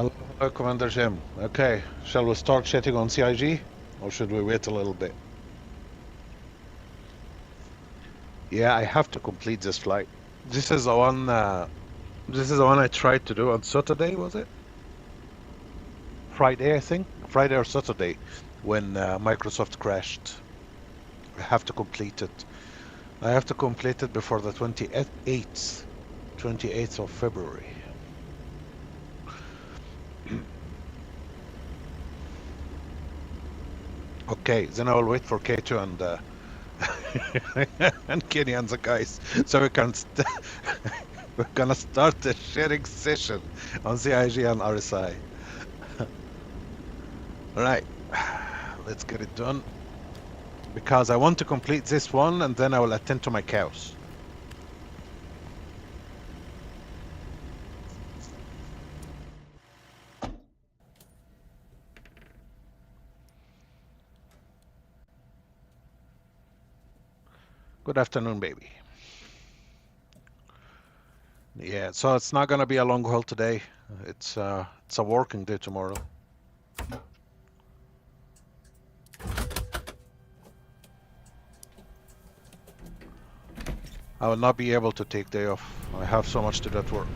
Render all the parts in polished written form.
Hello, Commander Jim. Okay, shall we start chatting on CIG? Or should we wait a little bit? Yeah, I have to complete this flight. This is the one. This is the one I tried to do on Saturday, was it? Friday, I think. Friday or Saturday, when Microsoft crashed. I have to complete it. I have to complete it before the 28th of February. Okay, then I will wait for K2 and and Kenny and the guys, so we can we're gonna start the sharing session on CIG and RSI. All right, let's get it done because I want to complete this one and then I will attend to my cows. Good afternoon, baby. Yeah, so it's not gonna be a long haul today. It's a working day tomorrow. I will not be able to take day off. I have so much to do at work.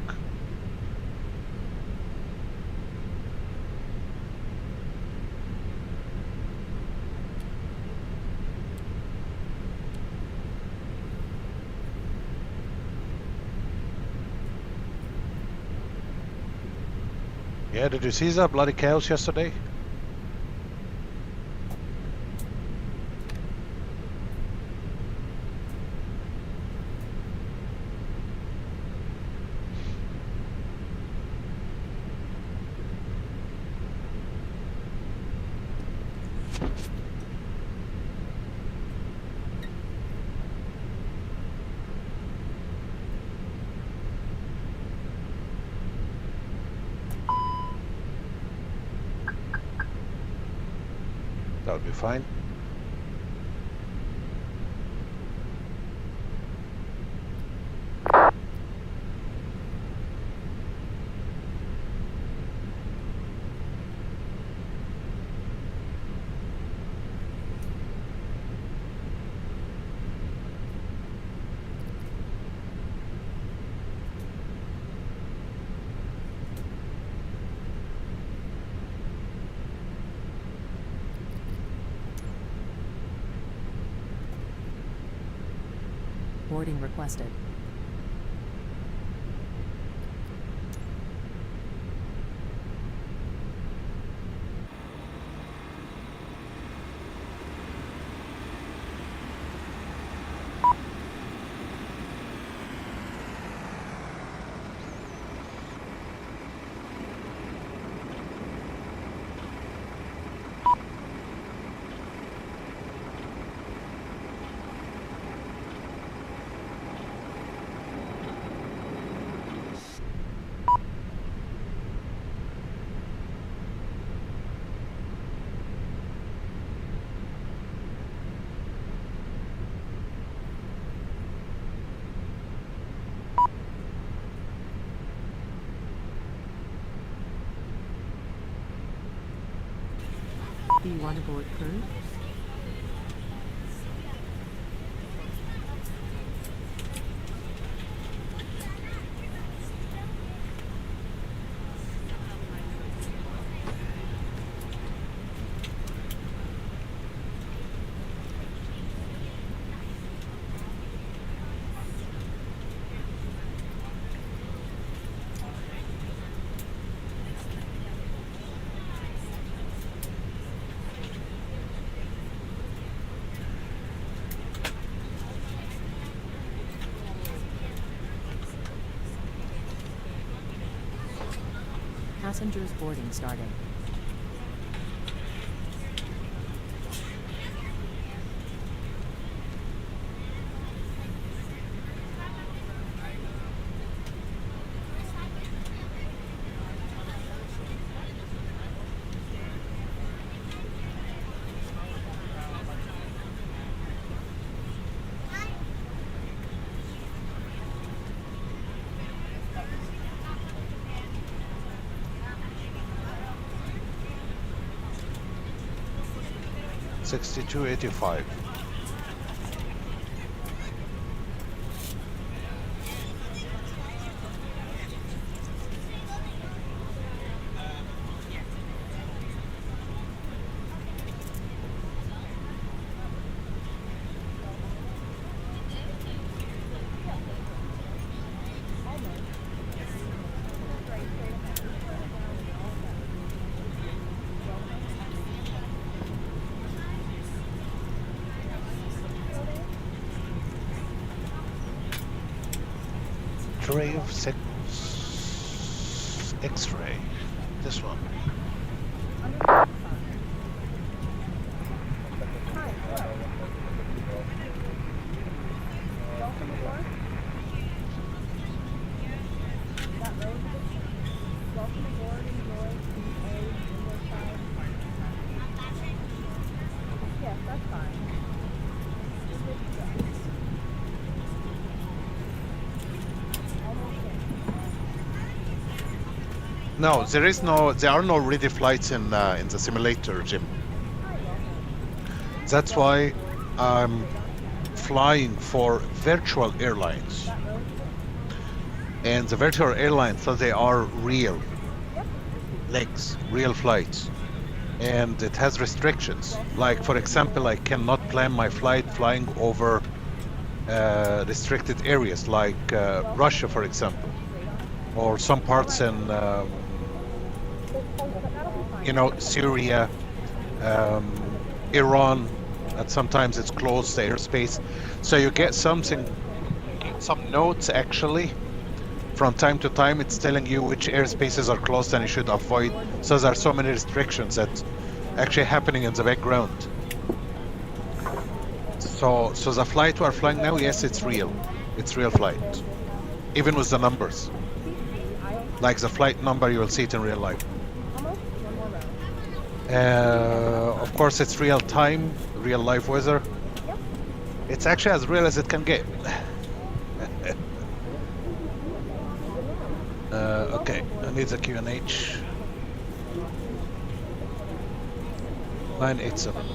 Yeah, did you see that bloody cows yesterday? That would be fine. Boarding requested. Do you want to board crew? Passengers boarding starting. 6285. Grave 6 X-ray. This one. No, there are no ready flights in the simulator, Jim. That's why I'm flying for virtual airlines. And the virtual airlines, so they are real legs, real flights. And it has restrictions. Like, for example, I cannot plan my flight flying over restricted areas, like Russia, for example, or some parts in you know, Syria, Iran, and sometimes it's closed, the airspace. So you get something, some notes actually, from time to time. It's telling you which airspaces are closed and you should avoid. So there are so many restrictions that's actually happening in the background. So the flight we're flying now, yes, it's real. It's real flight, even with the numbers. Like the flight number, you will see it in real life. Of course, it's real time, real life weather. It's actually as real as it can get. Okay, I need the QNH. 987.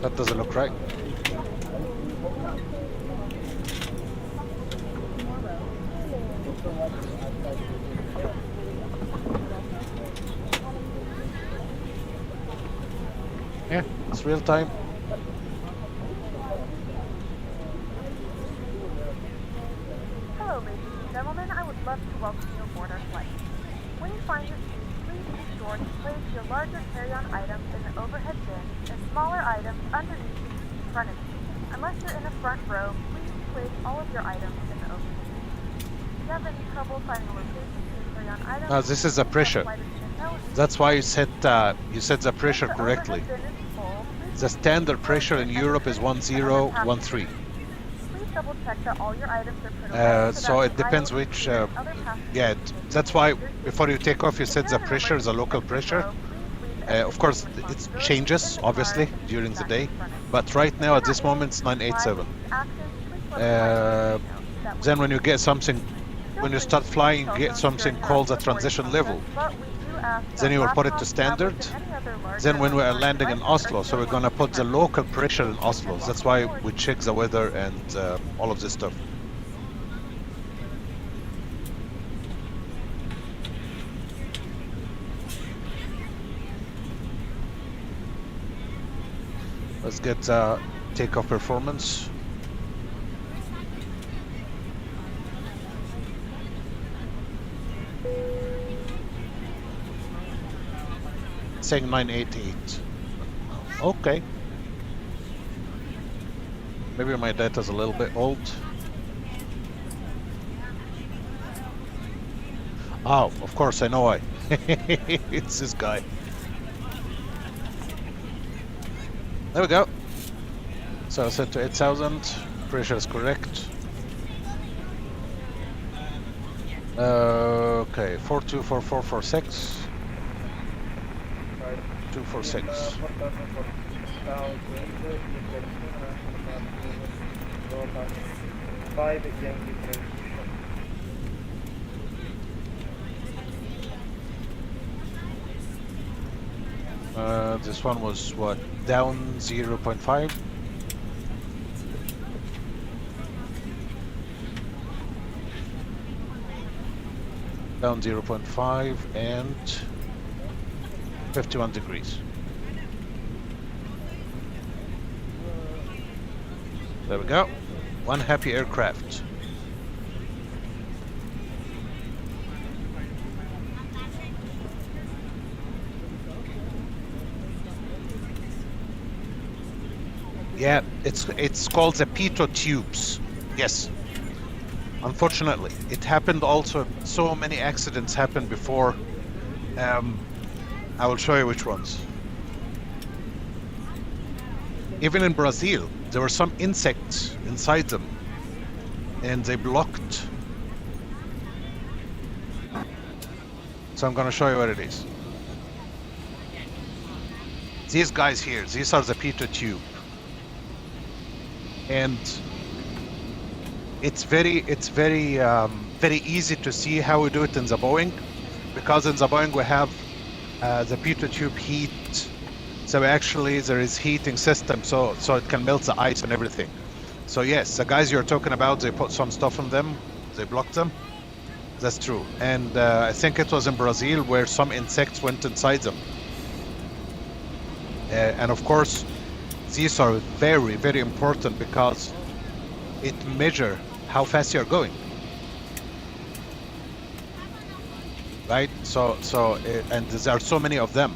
That doesn't look right. Yeah, it's real time. Hello, ladies and gentlemen. I would love to welcome you aboard our flight. When you find your seat, please be sure to place your larger carry-on items in the overhead bin and smaller items underneath the seat in front of you. Unless you're in the front row, please place all of your items in the overhead bin. If you have any trouble finding a location for your carry-on items, Now this is the pressure. That's why you said the pressure correctly. The standard pressure in Europe is 1013. Please double check that all your items are put away So it depends which. Yeah, that's why before you take off, you set the pressure, the local pressure. Of course, it changes obviously during the day, but right now at this moment it's 987. Then when you get something, when you start flying, you get something called the transition level. Then you will put it to standard. Then when we are landing in Oslo, so we're gonna put the local pressure in Oslo. That's why we check the weather and all of this stuff. Let's get takeoff performance. Saying 988. Okay. Maybe my data's a little bit old. Oh, of course I know why. It's this guy. There we go. So I set to 8,000. Pressure is correct. Okay, 424446. 246. This one was what? Down 0.5? Down 0.5 and 51 degrees. There we go. One happy aircraft. Yeah, it's called the pitot tubes. Yes. Unfortunately, it happened also. So many accidents happened before. I will show you which ones. Even in Brazil, there were some insects inside them, and they blocked. So I'm going to show you what it is. These guys here, these are the pitot tube. And it's very easy to see how we do it in the Boeing, because in the Boeing we have the pitot tube heat, so actually there is heating system, so it can melt the ice and everything. So yes, the guys you're talking about, they put some stuff on them, they blocked them. That's true. And I think it was in Brazil where some insects went inside them. And of course, these are very important because it measures how fast you're going, right? And there are so many of them.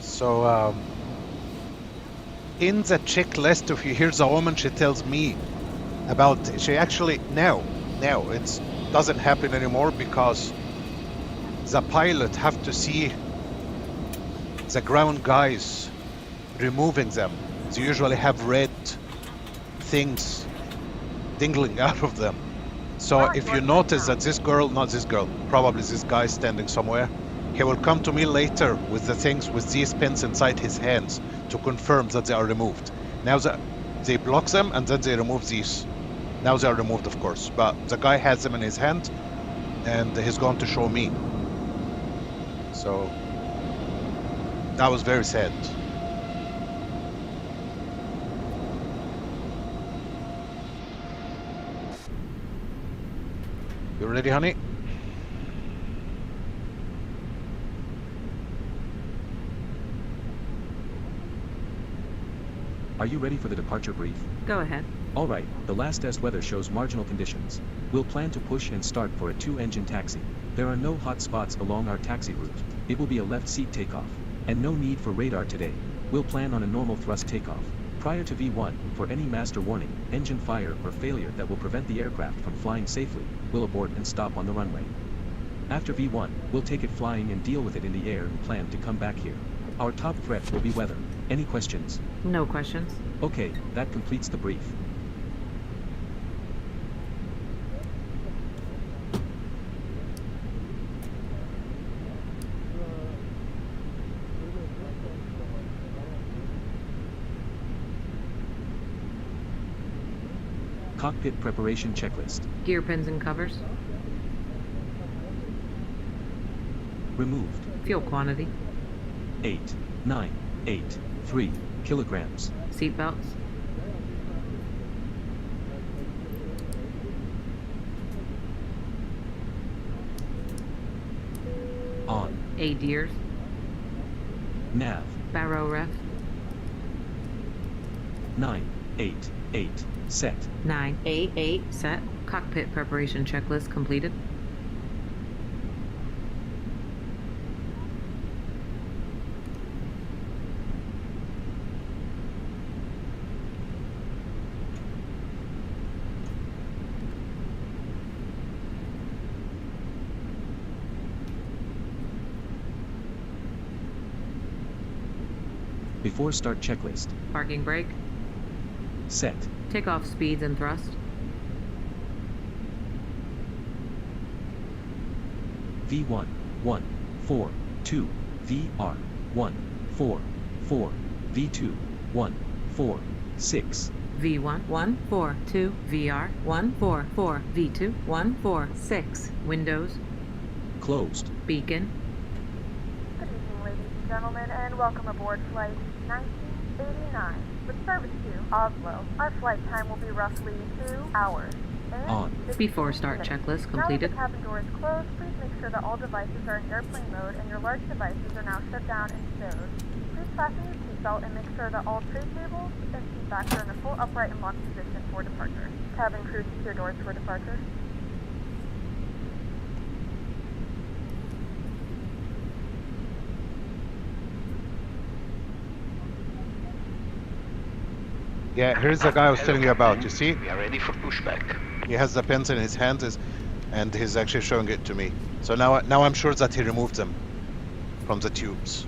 So in the checklist, if you hear the woman, she tells me about, she actually now it doesn't happen anymore because the pilot have to see the ground guys removing them. They usually have red things dingling out of them. So if you notice that this girl, not this girl, probably this guy standing somewhere, he will come to me later with the things, with these pins inside his hands to confirm that they are removed. Now they block them and then they remove these. Now they are removed, of course, but the guy has them in his hand and he's going to show me. So that was very sad. You ready, honey? Are you ready for the departure brief? Go ahead. All right, the last test weather shows marginal conditions. We'll plan to push and start for a 2-engine taxi. There are no hot spots along our taxi route. It will be a left seat takeoff. And no need for radar today. We'll plan on a normal thrust takeoff. Prior to V1, for any master warning, engine fire or failure that will prevent the aircraft from flying safely, we'll abort and stop on the runway. After V1, we'll take it flying and deal with it in the air and plan to come back here. Our top threat will be weather. Any questions? No questions. Okay, that completes the brief. Cockpit preparation checklist. Gear pins and covers. Removed. Fuel quantity. 8,983 kilograms. Seat belts. On. ADIRS. Nav. Barrow ref. 988 set. 988 set. Cockpit preparation checklist completed. Before start checklist. Parking brake. Set. Takeoff speeds and thrust. V1, 1, 4, 2, VR, 1, 4, 4, V2, 1, 4, 6. V1 1 4 2 VR 1 4 4 V2 1 4 6 Windows Closed. beacon. Good evening, ladies and gentlemen, and welcome aboard flight 1989 with service to Oslo. Our flight time will be roughly 2 hours. And On. 15 Before start minutes. checklist Now that completed. the cabin door is closed, please make sure that all devices are in airplane mode and your large devices are now shut down and stowed. Please fasten your seatbelt and make sure that all tray tables and seat backs are in a full upright and locked position for departure. Cabin crew, secure doors for departure. Yeah, here's the guy I was telling you about. You see? We are ready for pushback. He has the pens in his hands, and he's actually showing it to me. So now I'm sure that he removed them from the tubes.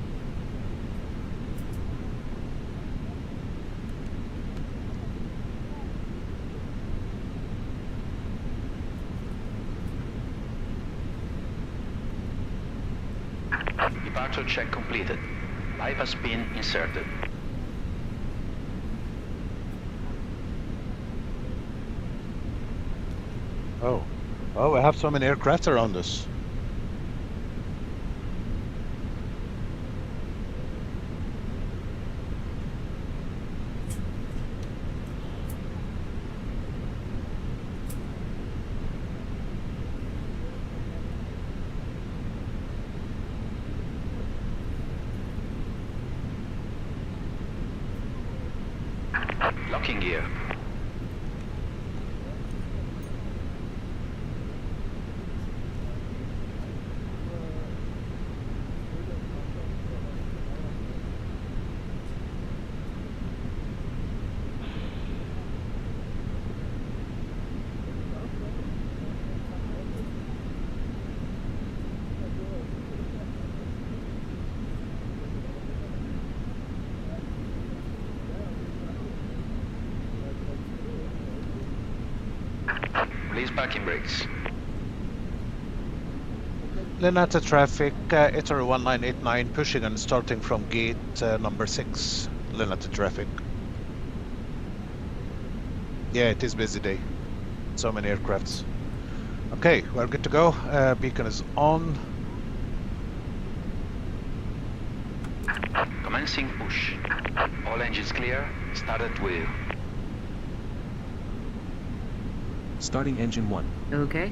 Departure check completed. Pipe has been inserted. Oh, we have so many aircraft around us. Locking gear. Release parking brakes. LUNIP traffic, ITA 1989 pushing and starting from gate number 6. LUNIP traffic. Yeah, it is busy day. So many aircrafts. Okay, we're good to go. Beacon is on. Commencing push. All engines clear. Start at wheel. Starting engine 1. Okay.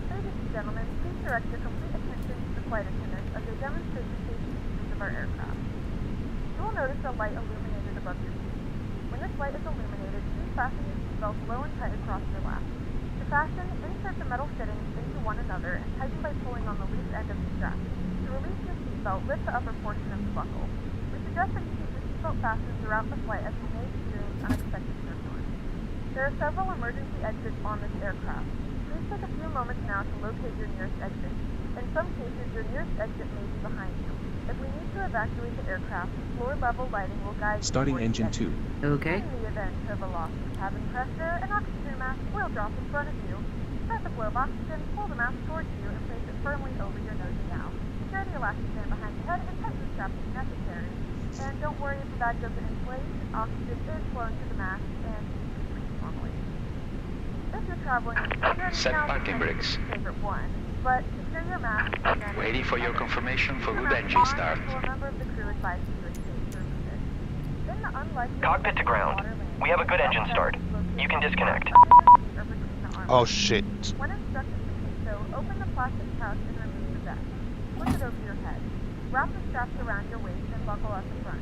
Ladies and gentlemen, please direct your complete attention to the flight attendants as they demonstrate the safety features of our aircraft. You will notice a light illuminated above your seat. When this light is illuminated, please fasten your seatbelts low and tight across your lap. To fasten, insert the metal fittings into one another and tighten by pulling on the loose end of the strap. To release your seatbelt, lift the upper portion of the buckle. We suggest that you keep your seatbelt fastened throughout the flight as you may experience unexpected turbulence. There are several emergency exits on this aircraft. Please take a few moments now to locate your nearest exit. In some cases, your nearest exit may be behind you. If we need to evacuate the aircraft, floor-level lighting will guide you Starting towards the engine exit. 2. Okay. In the event of a loss of cabin pressure, an oxygen mask will drop in front of you. Press the flow of oxygen, pull the mask towards you, and place it firmly over your nose and mouth. Secure the elastic band behind your head and tighten the strap if necessary. And don't worry if the bag doesn't inflate. Oxygen is flowing through the mask and you can breathe normally. If you're traveling with children, Set now parking brakes. favorite one. But secure your mask and then Waiting for your confirmation for good Mask engine on start. until a member of the crew advises you to escape to remove it. In the unlikely Cockpit to ground. We have a good engine start. You can disconnect. Oh shit. When instructed to do so, open the plastic pouch and remove the vest. Push it over your head. Wrap the straps around your waist and buckle at the front.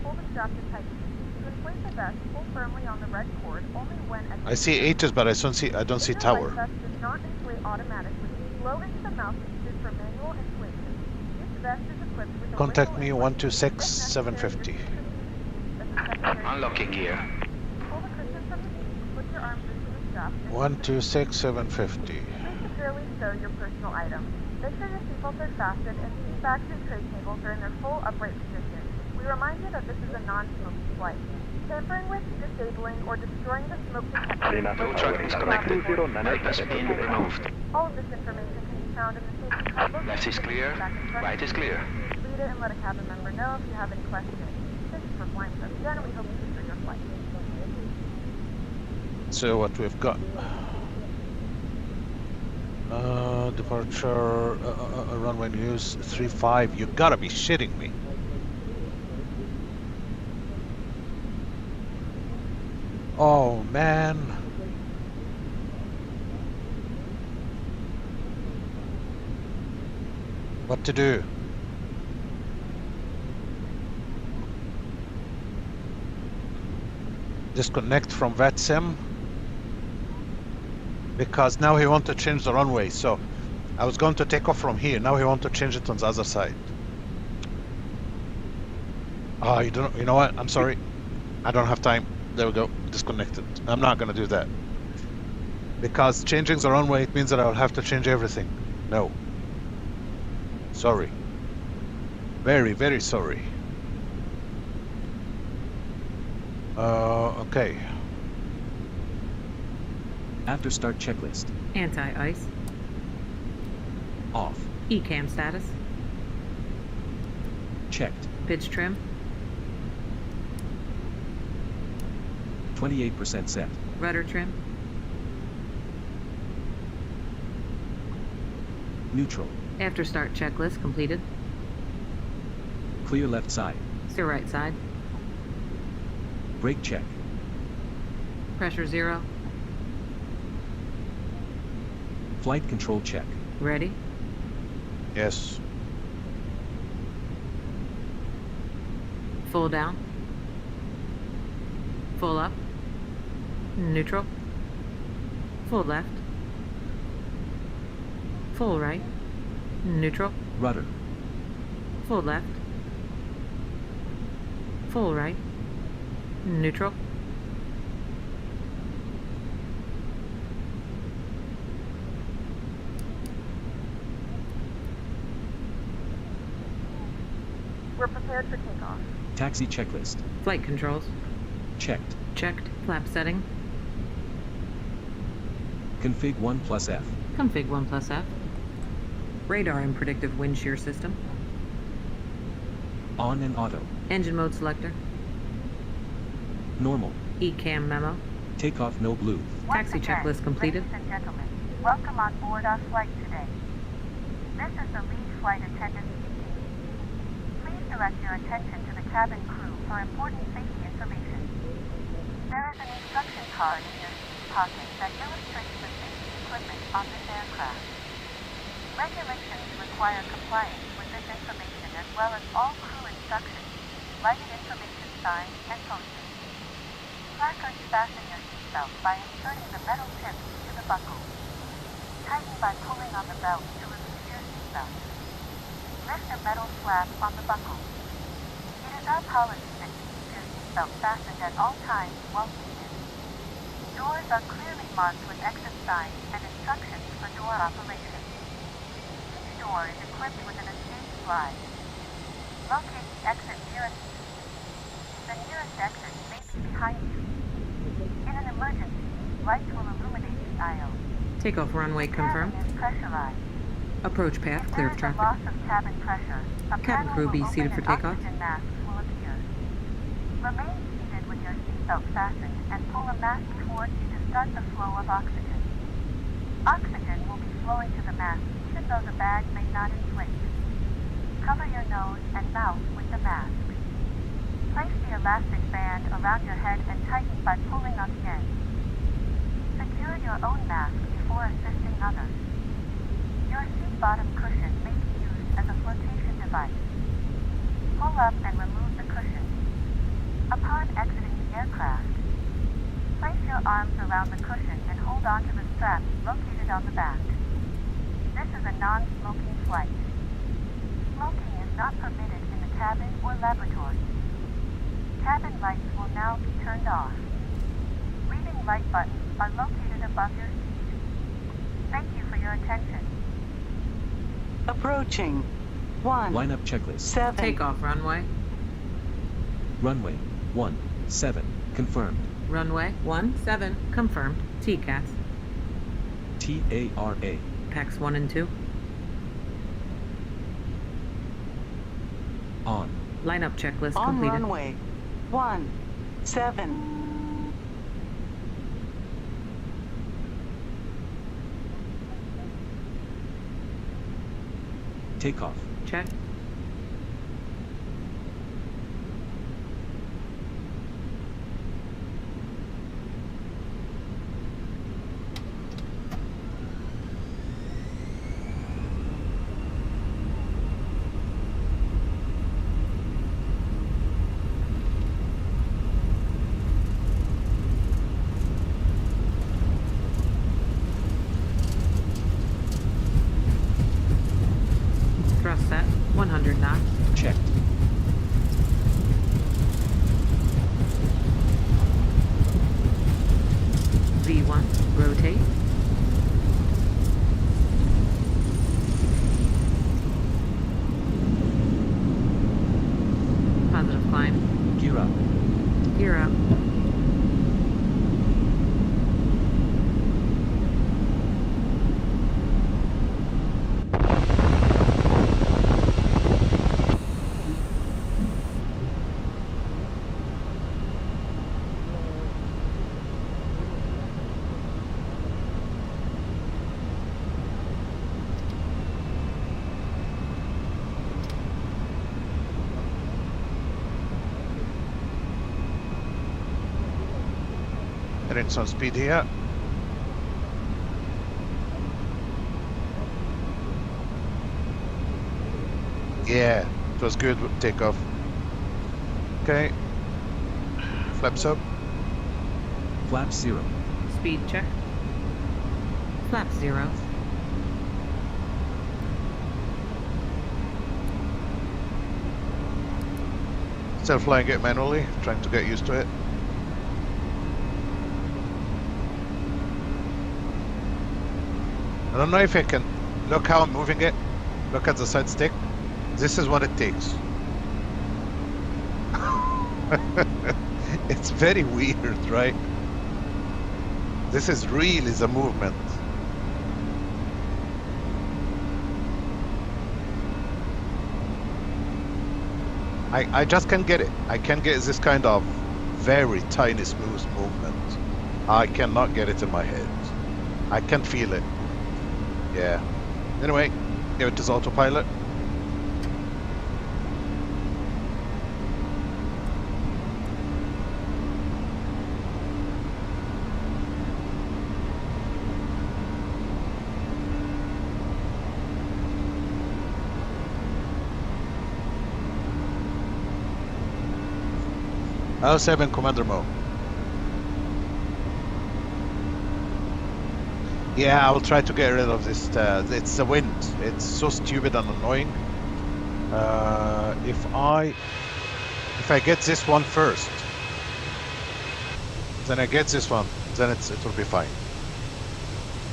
Pull the straps tightly. To inflate the vest, pull firmly on the red cord only when at I see Aegis, but I don't see tower. If your life vest does not inflate automatically, blow into the mouth switches for manual inflation. This vest is equipped with a Contact whistle me and 126 if necessary, 750. your seat as a secondary Unlocking gear. Pull the cushion from the seat, put your arms into the strap, options. 126,750. Please securely stow your personal items. Make sure your seatbelts are fastened and seat backs and tray tables are in their full upright position. We remind you that this is a non-smoking flight. Tampering with, disabling, or destroying the smoke detector. Tow truck disconnected. Brake has been removed. All of this information can be found in the safety card book. Left is clear, right is clear. Read it and let a cabin member know if you have any questions. Thank you for flying with us again, and we hope you enjoy your flight. So what we've got. Departure, runway news 35. You gotta be shitting me. Oh man. What to do? Disconnect from VATSIM? Because now he wants to change the runway, so I was going to take off from here. Now he wants to change it on the other side. Oh, you know what? I'm sorry. I don't have time. There we go. Disconnected. I'm not gonna do that. Because changing the runway, it means that I'll have to change everything. No. Sorry. Very, very sorry. Okay. After start checklist. Anti-ice. Off. ECAM status. Checked. Pitch trim. 28% set. Rudder trim. Neutral. After start checklist completed. Clear left side. Steer right side. Brake check. Pressure 0. Flight control check. Ready. Yes. Full down. Full up. Neutral. Full left. Full right. Neutral. Rudder. Full left. Full right. Neutral. We're prepared for takeoff. Taxi checklist. Flight controls. Checked. Checked. Flap setting. Config 1+F. Config 1+F. Radar and predictive wind shear system. On and auto. Engine mode selector. Normal. ECAM memo. Takeoff no blue. Taxi checklist completed. Ladies and gentlemen, welcome on board our flight today. This is the lead flight attendant speaking. Please direct your attention to the cabin crew for important safety information. There is an instruction card in your seat pocket that illustrates the safety equipment on this aircraft. Regulations require compliance with this information as well as all crew instructions, lighted information signs, and posters. Placards fasten your seatbelt by inserting the metal tips into the buckle. Tighten by pulling on the belt to release your seatbelt. Lift a metal flap on the buckle. It is our policy that you keep your seatbelt fastened at all times while seated. Doors are clearly marked with exit signs and instructions for door operation. Each door is equipped with an escape slide. Locate the exit nearest to you. The nearest exit may be behind you. In an emergency, lights will illuminate the aisle. Takeoff runway confirmed. Cabin is pressurized. Approach path If clear there of is a traffic. loss of cabin pressure, a Cabin panel crew will be open seated for and takeoff. oxygen masks will appear. Remain seated with your seatbelt fastened and pull a mask towards you to start the flow of oxygen. Oxygen will be flowing to the mask even though the bag may not inflate. Cover your nose and mouth with the mask. Place the elastic band around your head and tighten by pulling on the end. Secure your own mask before assisting others. Your seat bottom cushion may be used as a flotation device. Pull up and remove the cushion. Upon exiting the aircraft, place your arms around the cushion and hold on to the straps located on the back. This is a non-smoking flight. Smoking is not permitted in the cabin or laboratory. Cabin lights will now be turned off. Reading light buttons are located above your seat. Thank you for your attention. Approaching. 1. Lineup checklist. 7. Takeoff runway. Runway 17 confirmed. Runway 17 confirmed. TCAS. TARA. PACX 1 and 2. On. Lineup checklist On completed. runway 17. Takeoff. Check. Thrust set 100 knots. Checked. V1 rotate. Positive climb. Gear up. Gear up. Getting some speed here. Yeah, it was good with takeoff. Okay. Flaps up. Flap 0. Speed check. Flap 0. Still flying it manually, trying to get used to it. I don't know if I can look how I'm moving it. Look at the side stick. This is what it takes. It's very weird, right? This is really the movement. I just can't get it. I can't get this kind of very tiny smooth movement. I cannot get it in my head. I can't feel it. Yeah. Anyway, give it to autopilot. L7 commander mode. Yeah, I will try to get rid of this. It's the wind. It's so stupid and annoying. If I get this one first, then I get this one, then it will be fine.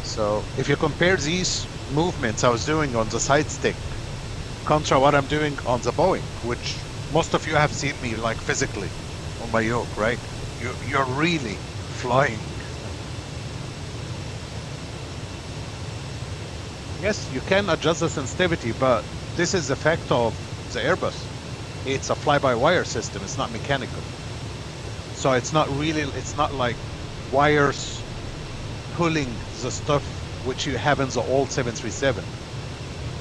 So if you compare these movements I was doing on the side stick contra what I'm doing on the Boeing, which most of you have seen me like physically on my yoke, right? You're really flying. Yes, you can adjust the sensitivity, but this is the effect of the Airbus. It's a fly-by-wire system, it's not mechanical. So it's not really, it's not like wires pulling the stuff which you have in the old 737.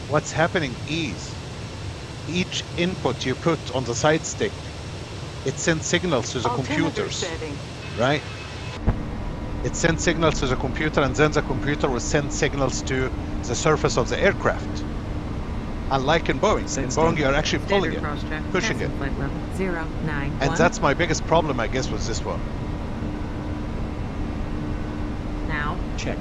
What's happening is, each input you put on the side stick, it sends signals to the computers, right? It sends signals to the computer, and then the computer will send signals to the surface of the aircraft. Unlike in Boeing, you're actually pulling it, pushing it. And that's my biggest problem, I guess, with this one. Now. Checked.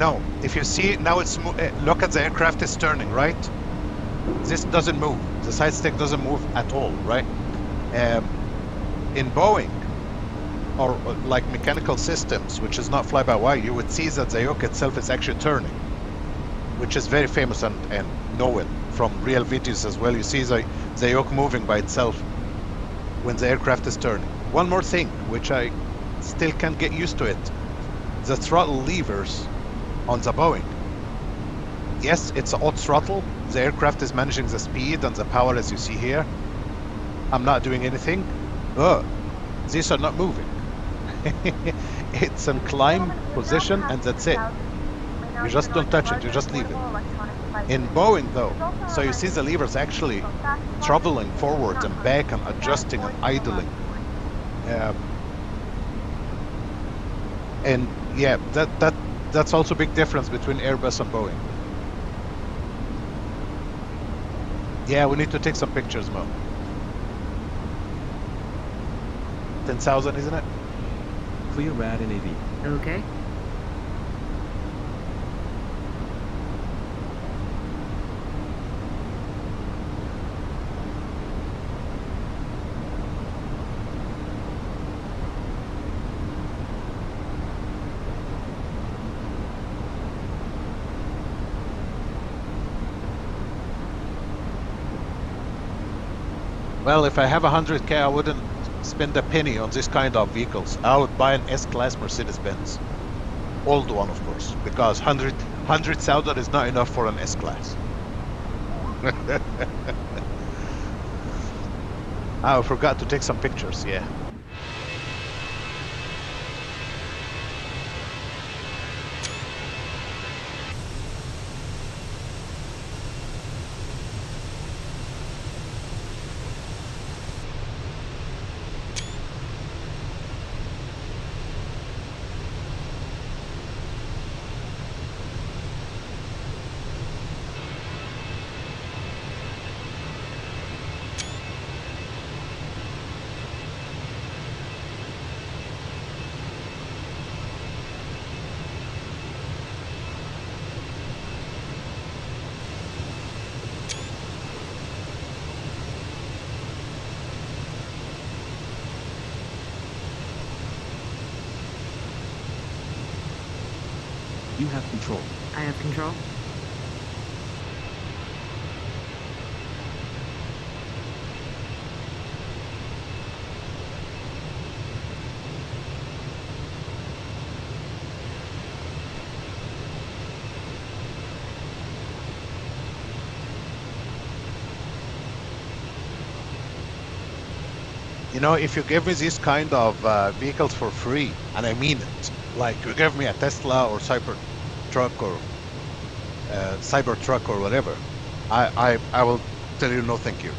No, if you see now look at the aircraft is turning, right? This doesn't move. The side stick doesn't move at all, right? In Boeing or like mechanical systems, which is not fly-by-wire, you would see that the yoke itself is actually turning, which is very famous and known from real videos as well. You see the yoke moving by itself when the aircraft is turning. One more thing, which I still can't get used to it, the throttle levers on the Boeing. Yes, it's an odd throttle. The aircraft is managing the speed and the power as you see here. I'm not doing anything. These are not moving. It's in climb position and that's it. You just don't touch it, you just leave it. In Boeing though, so you see the levers actually traveling forward and back and adjusting and idling. And yeah, that's also a big difference between Airbus and Boeing. Yeah, we need to take some pictures, Mo. 10,000, isn't it? Clear rad and AV. Okay. Well, if I have 100K, I wouldn't spend a penny on this kind of vehicles. I would buy an S-Class Mercedes-Benz. Old one, of course, because 100,000 is not enough for an S-Class. I forgot to take some pictures, yeah. You have control. I have control. You know, if you give me this kind of vehicles for free, and I mean it, like you give me a Tesla or Cybertruck or Cybertruck or whatever, I will tell you no thank you.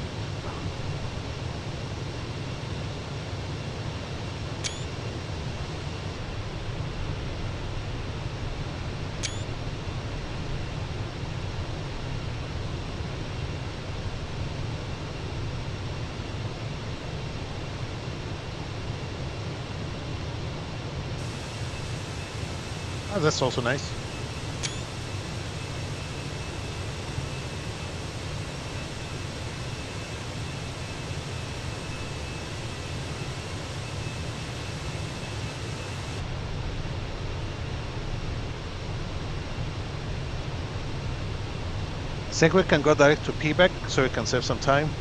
Oh, that's also nice. I think we can go direct to PEPAG so we can save some time.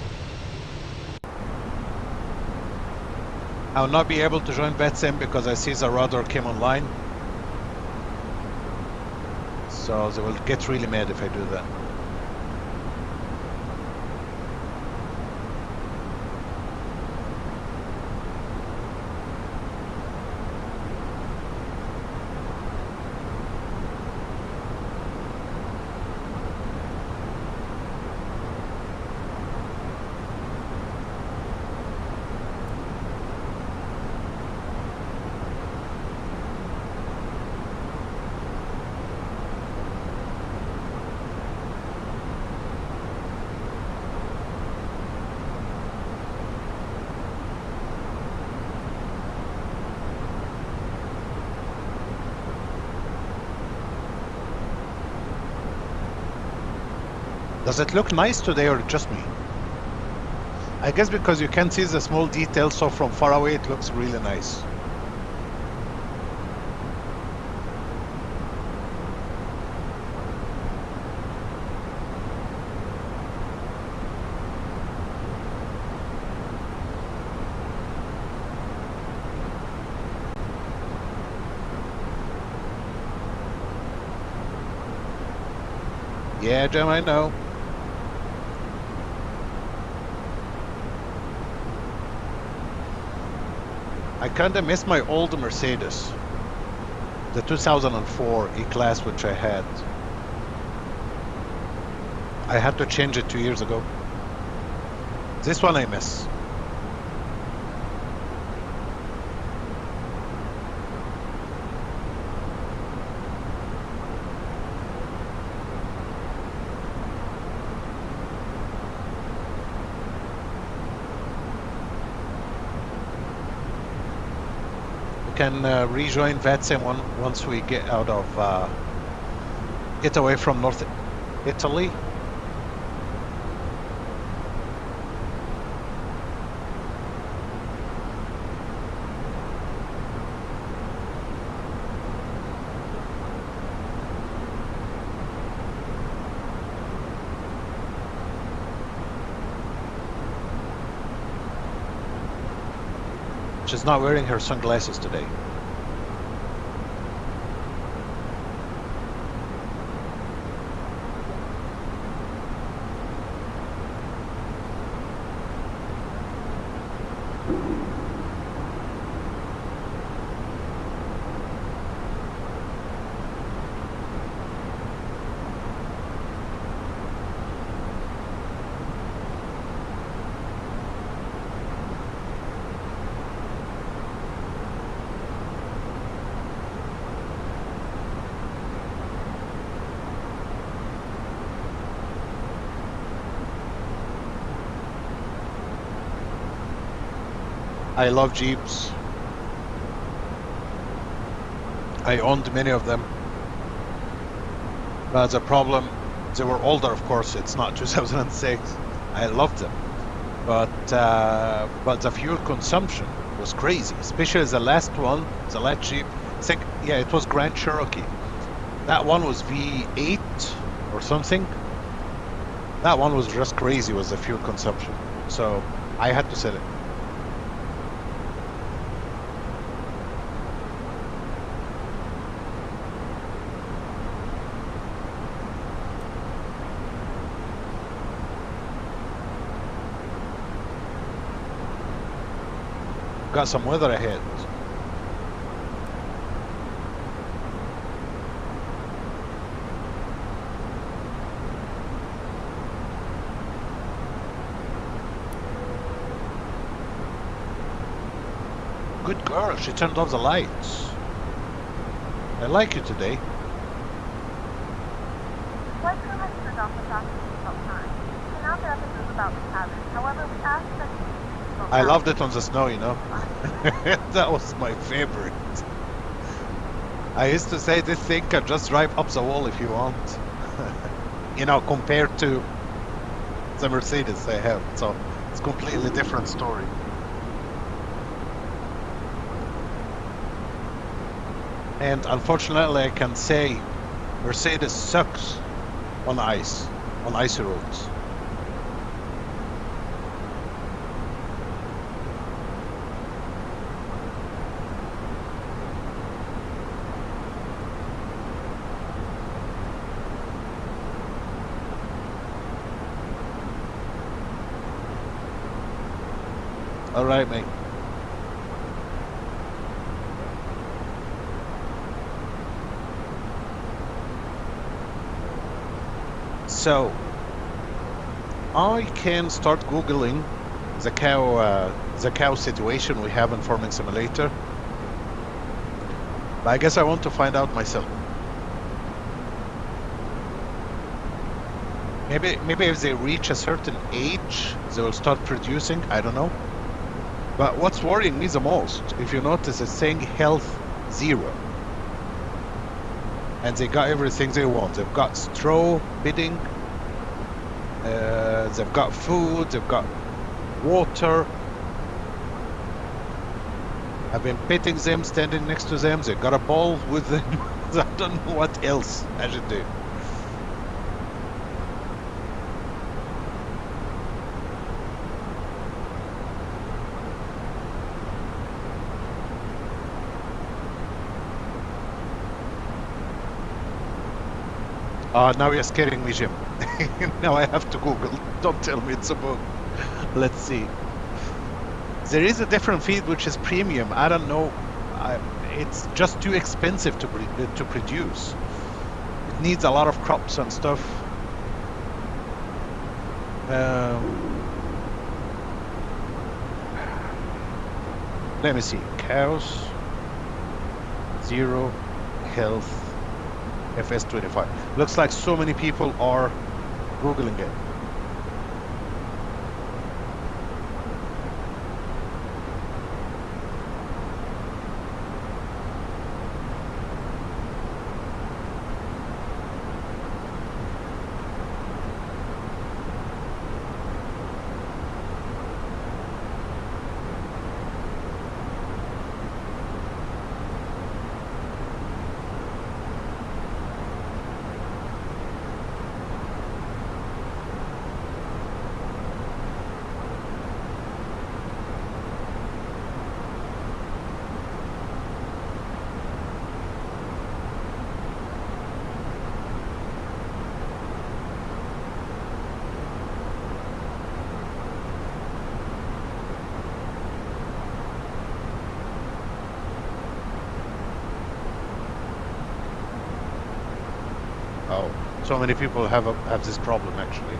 I will not be able to join VATSIM because I see the radar came online. So they will get really mad if I do that. Does it look nice today or just me? I guess because you can see the small details, so from far away it looks really nice. Yeah, Jim, I know. I kinda miss my old Mercedes. The 2004 E-Class, which I had. I had to change it 2 years ago. This one I miss. Can rejoin VATSIM once we get out of get away from North Italy. She's not wearing her sunglasses today. I love Jeeps. I owned many of them. But the problem, they were older, of course. It's not 2006. I loved them, but the fuel consumption was crazy. Especially the last one, the last Jeep. I think, yeah, it was Grand Cherokee. That one was V8 or something. That one was just crazy with the fuel consumption. So I had to sell it. Got some weather ahead. Good girl, she turned off the lights. I like you today. Flight crew has turned off the fasten seatbelt sign. You can now get up and move about the cabin. However, we ask that you keep your seatbelt I down. loved it on the snow, you know. That was my favorite. I used to say this thing can just drive up the wall if you want. You know, compared to the Mercedes I have. So it's a completely different story. And unfortunately I can say Mercedes sucks on ice, on icy roads. All right, mate. So I can start Googling the cow situation we have in Farming Simulator. But I guess I want to find out myself. Maybe if they reach a certain age, they will start producing. I don't know. But what's worrying me the most, if you notice, it's saying health 0. And they got everything they want. They've got straw, bedding, They've got food, they've got water. I've been petting them, standing next to them. They've got a ball with them. I don't know what else I should do. Now you're scaring me, Jim. Now I have to Google. Don't tell me it's a bug. Let's see. There is a different feed which is premium. I don't know. It's just too expensive to produce. It needs a lot of crops and stuff. Let me see. Cows. Zero health. FS25. Looks like so many people are Googling it. Oh, so many people have this problem actually.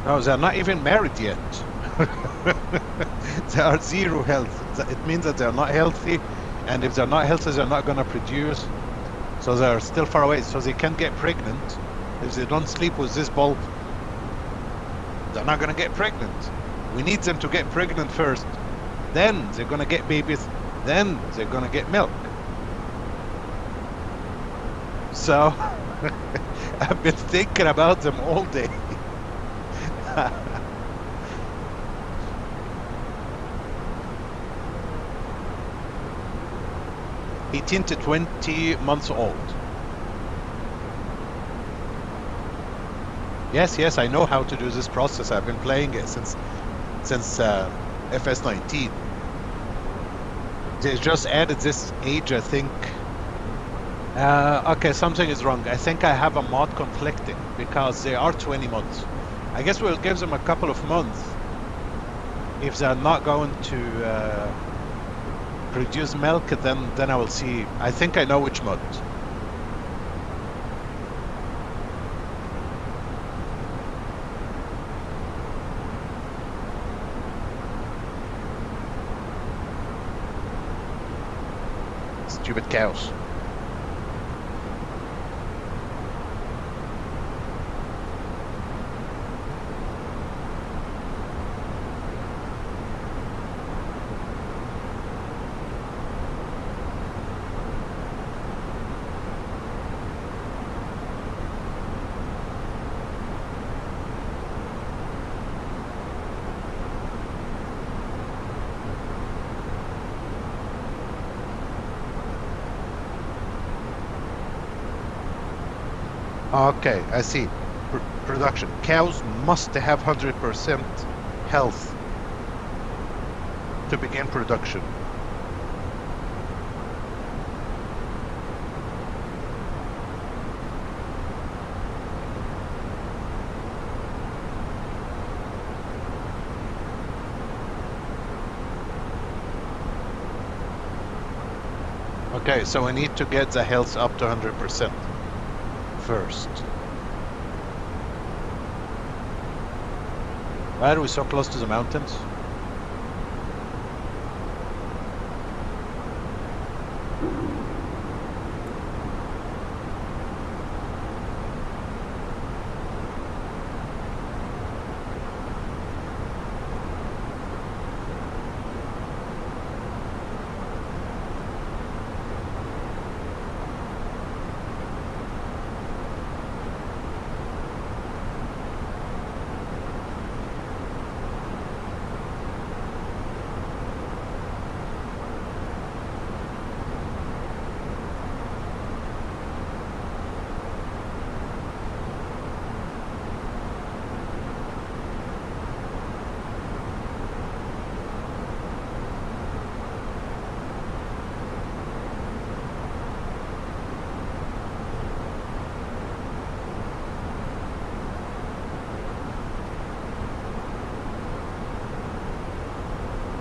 No, they're not even married yet. They are zero health. It means that they're not healthy, and if they're not healthy, they're not going to produce. So they're still far away, so they can't get pregnant. If they don't sleep with this bulb, they're not going to get pregnant. We need them to get pregnant first. Then they're going to get babies. Then they're going to get milk. So I've been thinking about them all day. 18 to 20 months old. Yes, I know how to do this process. I've been playing it since FS19. They just added this age, I think. Okay, something is wrong. I think I have a mod conflicting because they are 20 months. I guess we'll give them a couple of months. If they're not going to produce milk, then I will see. I think I know which mod. Stupid cows. Okay, I see. Production. Cows must have 100% health to begin production. Okay, so I need to get the health up to 100%. First. Why are we so close to the mountains?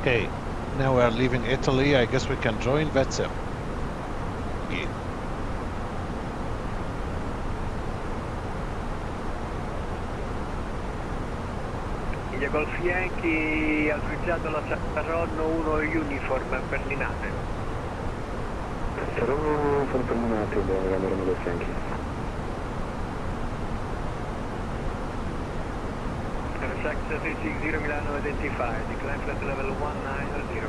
Okay, now we are leaving Italy. I guess we can join VATSIM. Yeah. India Golf Yankee, autorizzato la Saronno 1 Uniform per Linate. Saronno 1 Uniform per Linate, abbiamo Golf Yankee. RX 360 Milano identified, decline flight level 190.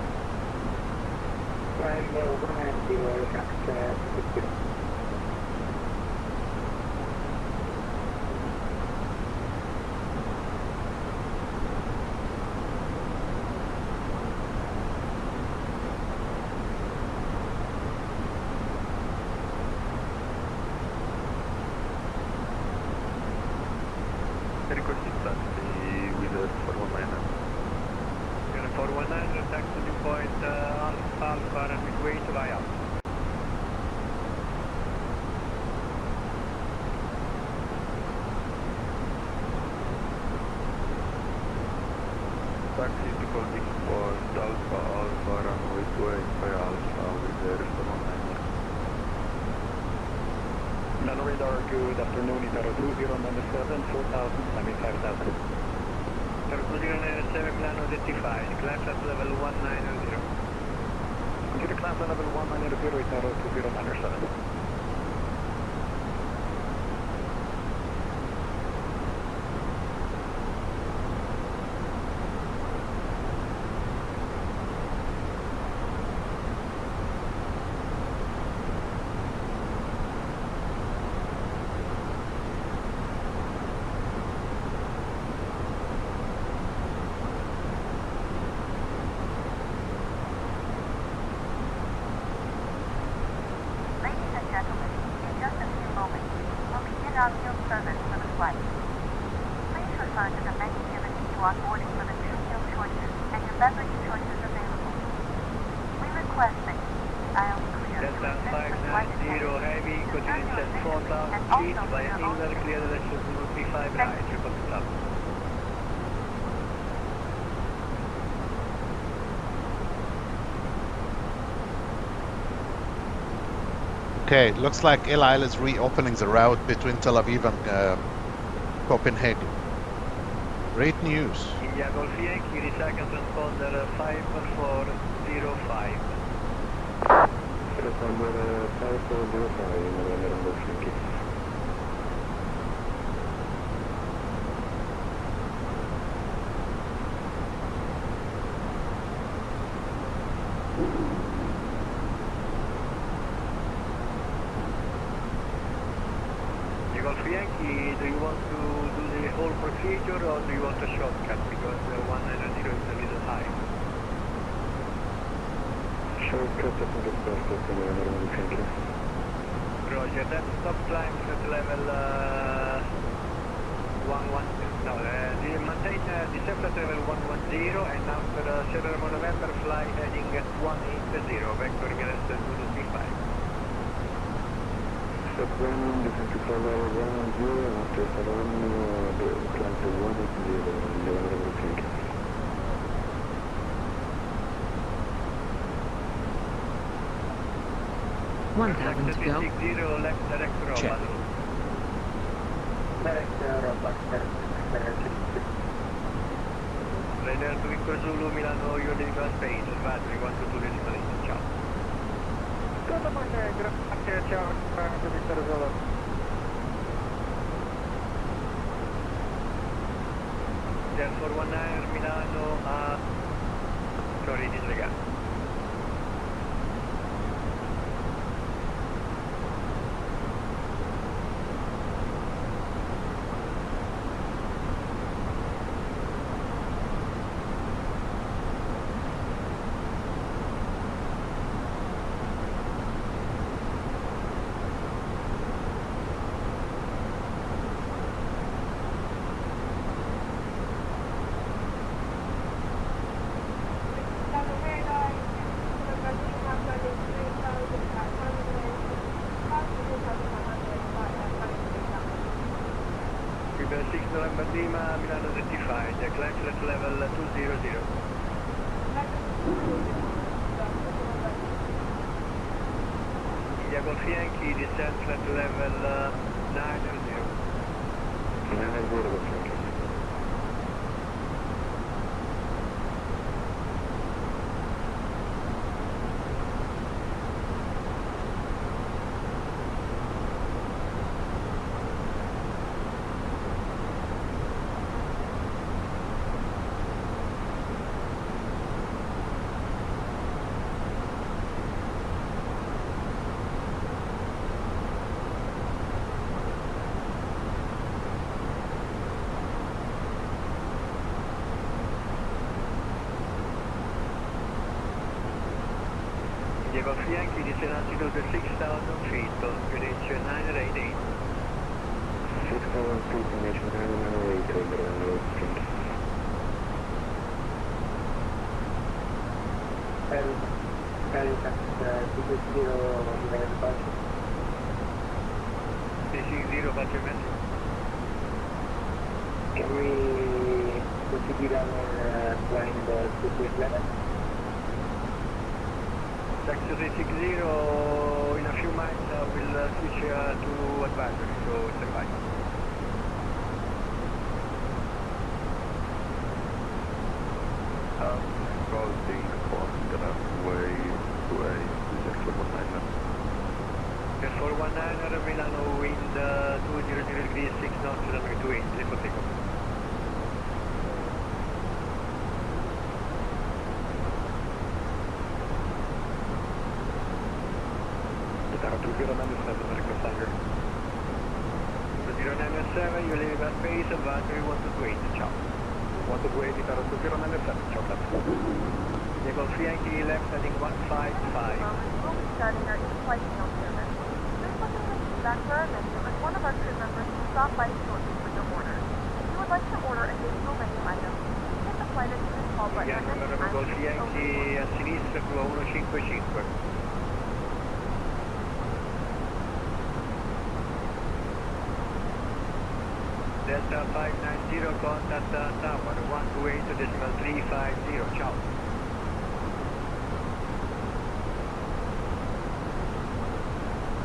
Climb 190, RX 360. Milano radar, good afternoon, ITA 2097, 4000, climbing 5000. 2097 Milano identified, decline flight level 190. Computer climb flight level 190, ITA 2097. Okay, looks like El Al is reopening the route between Tel Aviv and Copenhagen. Great news. India Golf Yankee, second transponder 5405. Transponder 5405, Milano Golf Yankee. Golf Yankee, do you want to do the whole procedure or do you want a shortcut? Because 190 is a little high. Shortcut, I think it's best for Milano Golf Yankee. Roger, then stop climb at level 110. No, maintain descent at level 110 and after Sierra November fly heading 180, vector against 225. Step 1, descent to flight level 110, after Saronno, climb to 180, Milano Golf Yankee. One thousand to go. 60 left direct Check. robot. Radar to Victor Zulu, Milano, you're leaving on space, advisory 122 decimal 8, ciao. Grazie, ciao, Victor Zulu. Then 419 Milano, sorry, disregard. With 6 November Lima, Milano certified, climb flight level 200. India Golf Yankee, descent flight level 900. 900 Golf Yankee. India Golf Yankee, descend altitude 6,000 feet, reach 988. 6,000 feet, NH 998 over Golf Yankee. Can we proceed our flying the 211? Taxi 360, in a few miles we'll switch to advisory, so stand by. Crossing on the way to a 419. 419, Milano wind 200 degrees, 6 knots, runway 28, clear for takeoff. Guitar 2097, request Tiger. 2097, you leave our space, advisory 1228, ciao. 128, Guitar 2097, ciao, flight. India Golf Yankee, left heading 155. We'll be starting our in-flight meal service. Please look at the feedback for our menu, and one of our crew members will stop by shortly for your order. If you would like to order additional menu items, please hit the flight attendant call button at Yankee, any time. Golf Yankee, a sinistra, curva 155. Delta 590, contact tower 128.350, ciao.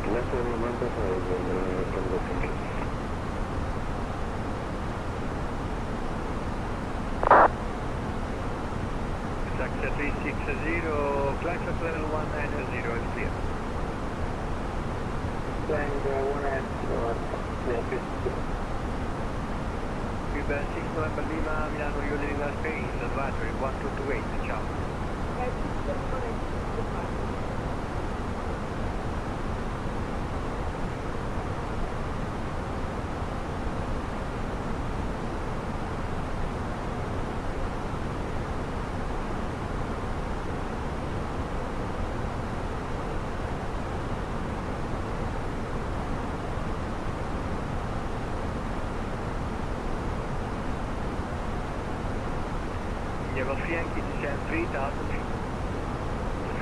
Left on 155 from Golf Yankee. Taxi 360, climb flight level 190, it's clear. Flying 190, Cuba 6 November Lima, Milano, you're leaving our space, advisory 1228, ciao. India Golf Yankee, descend 3,000 feet.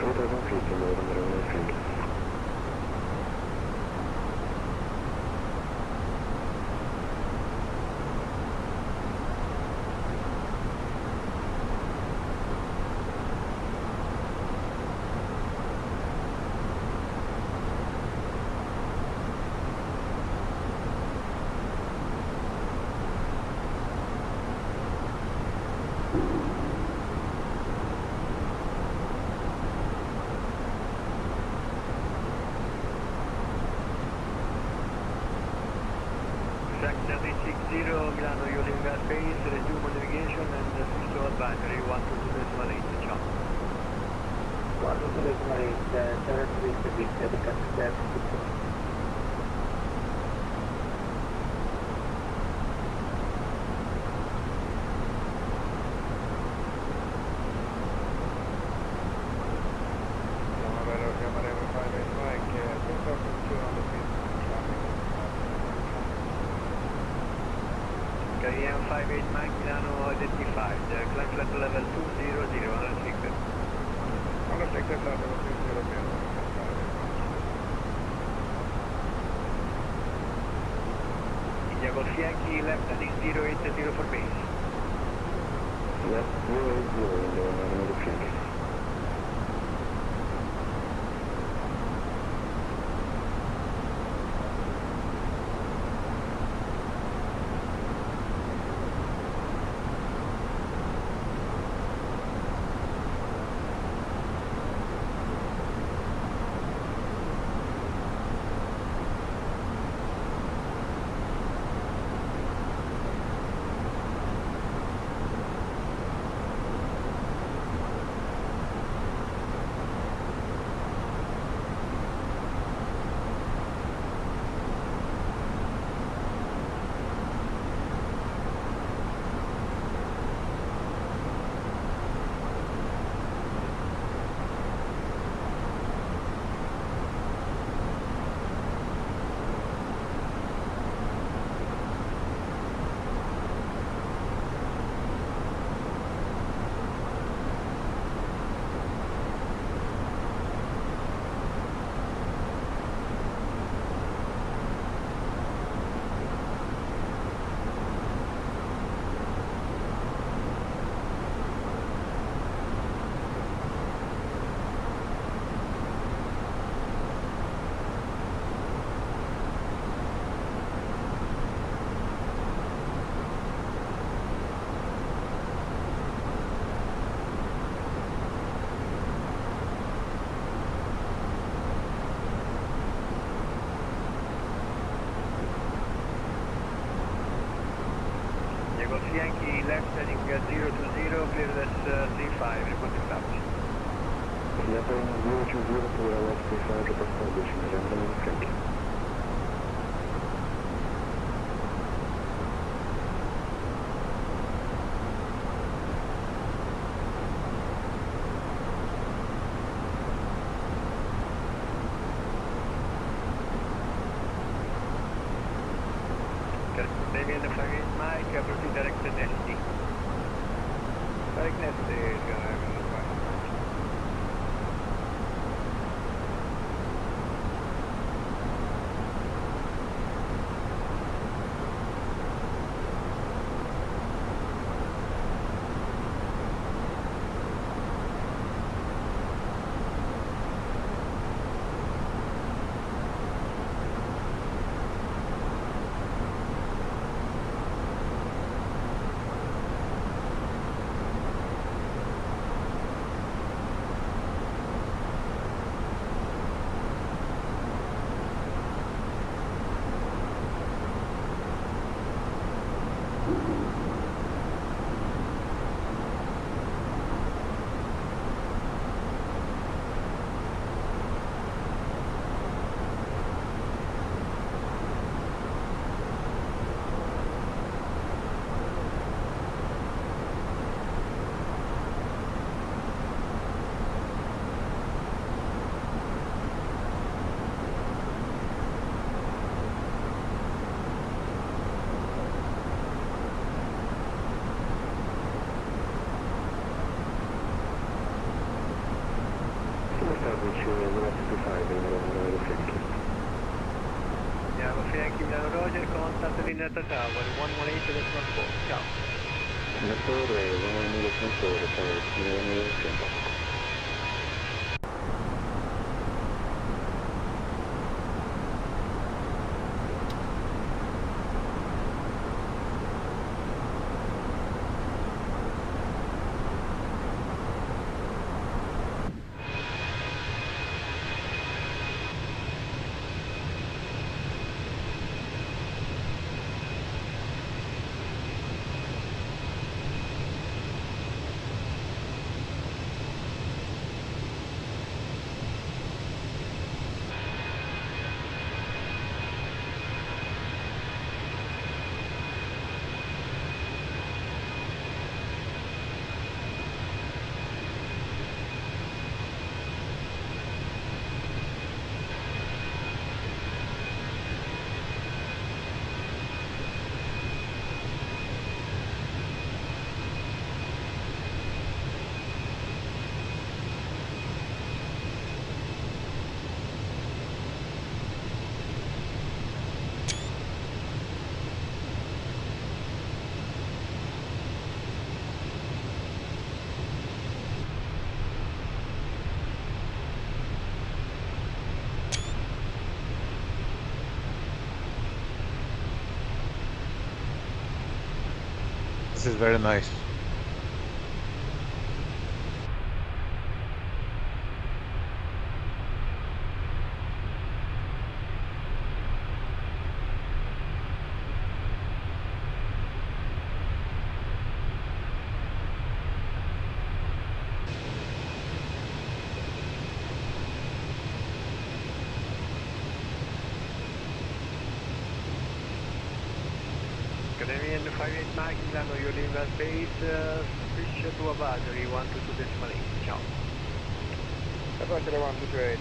4,000 feet from over Golf Yankee. Taxi 360, Milano, you're leaving our space, resume navigation and switch to advisory 122.8, ciao. 128, 737, KM 58 Mike, Milano identified, climb flight level 200, unrestricted. Unrestricted, level 200. India Golf Yankee, left heading 080 for base. Left 080 in the Golf Yankee. left heading 020, clearance 35, reporting touch. Я понял, 020, проверял Sky уже поставил, больше не рандомный френки. David, Mike, proceed direct to Nesty. Direct Nesty is going to have a look. Roger, contact LINET Tower, 118 transport, ciao. LOHRE, 118 transport, ciao, This is very nice. Academy and 58 Mike, Milano, you leave that base, switch to a battery, 122.8, ciao. Battery 128,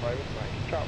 58 Mike, ciao.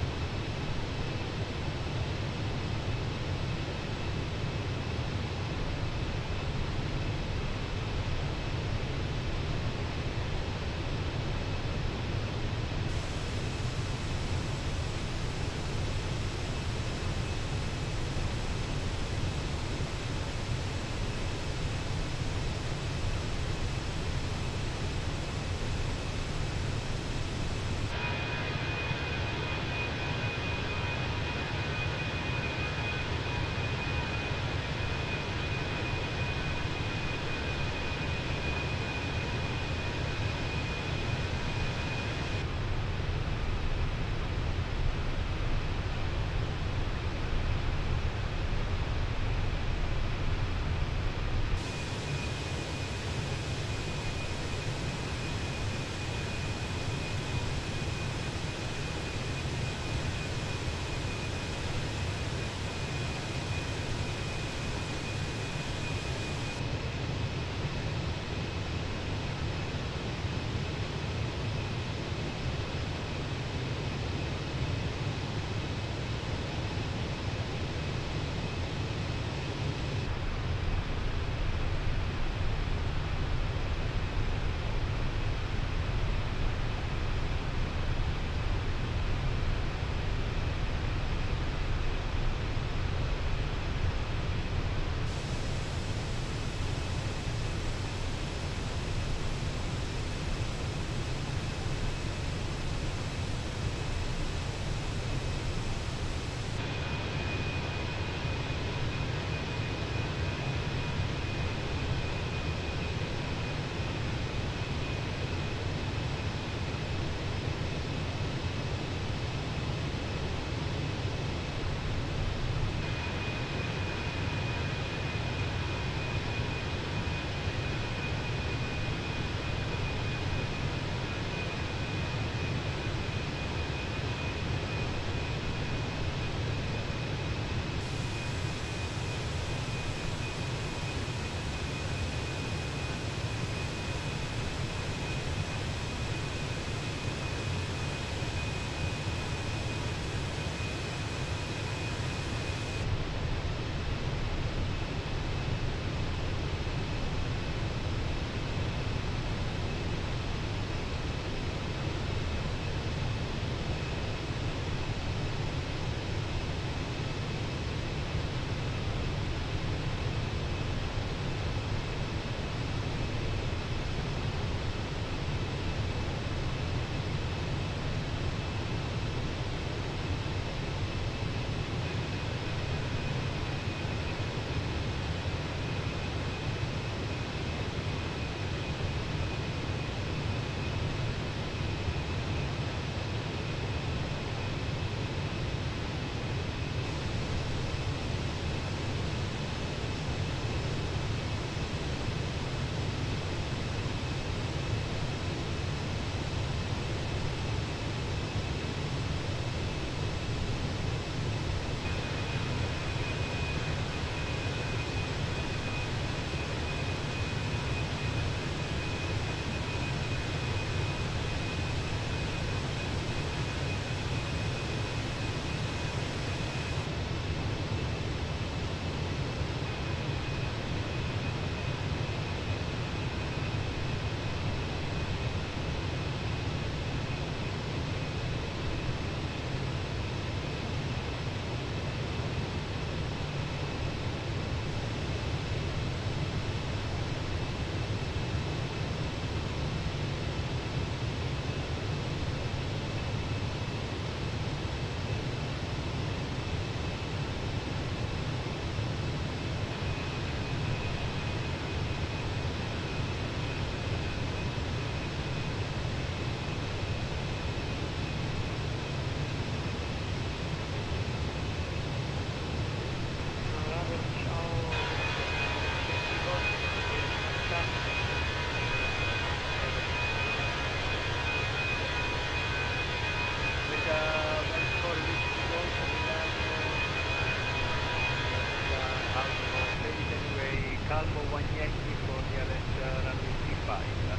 Yankee for nearest runway 35.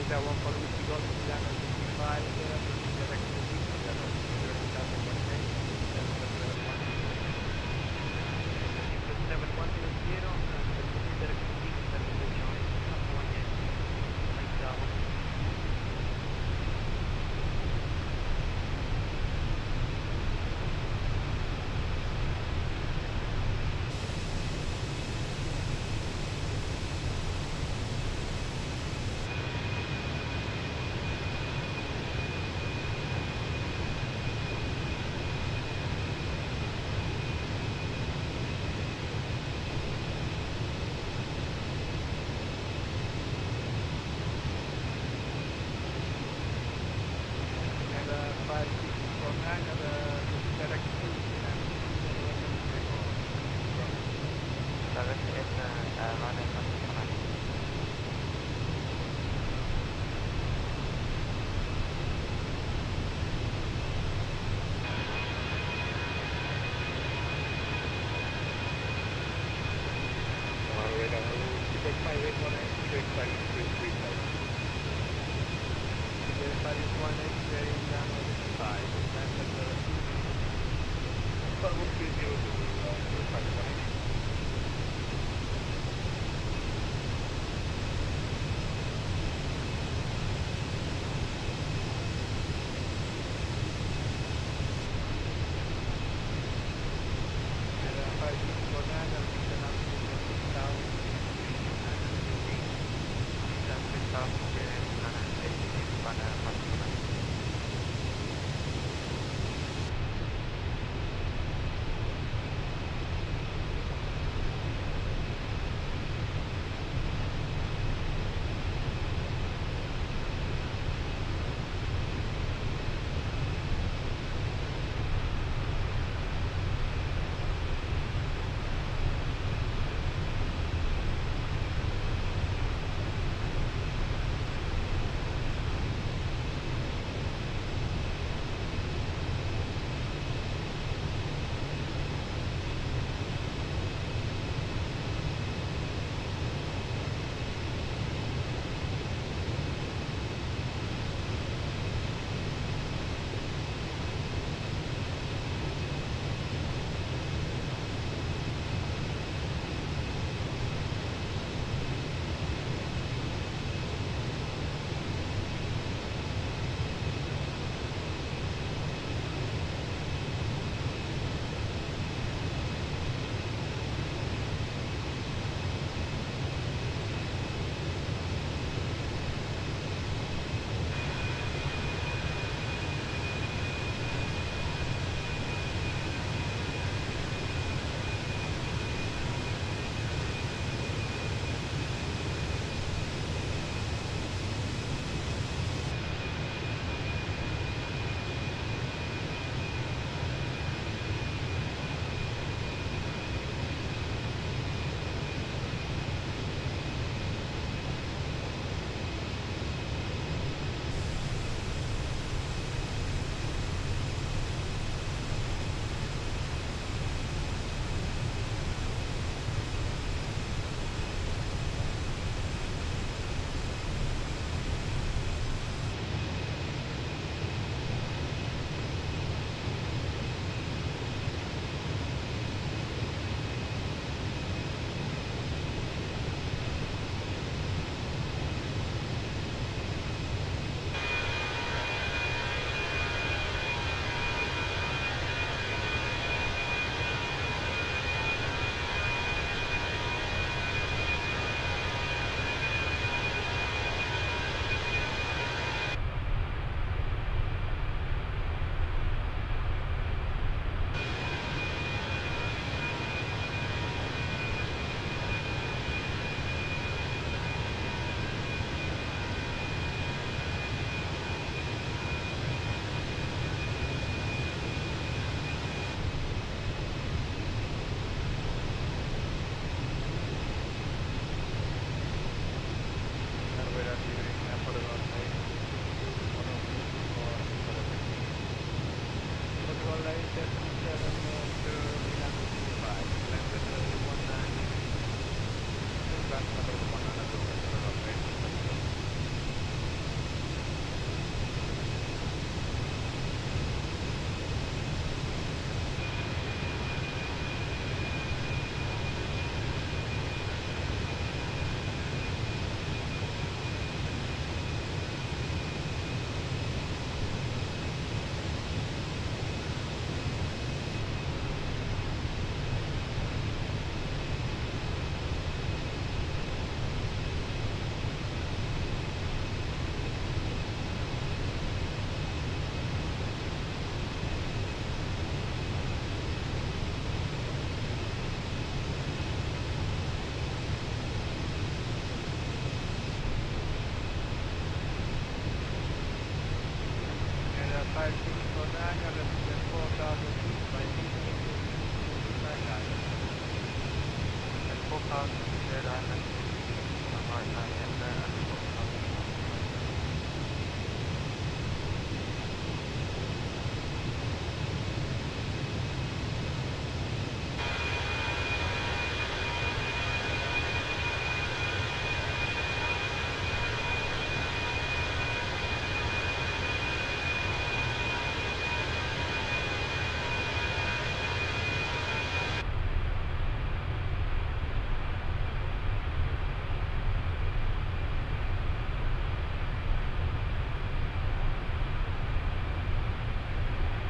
That one for which we got to Milano 65, direct to the 7100, direct to Kingston, California, ITA.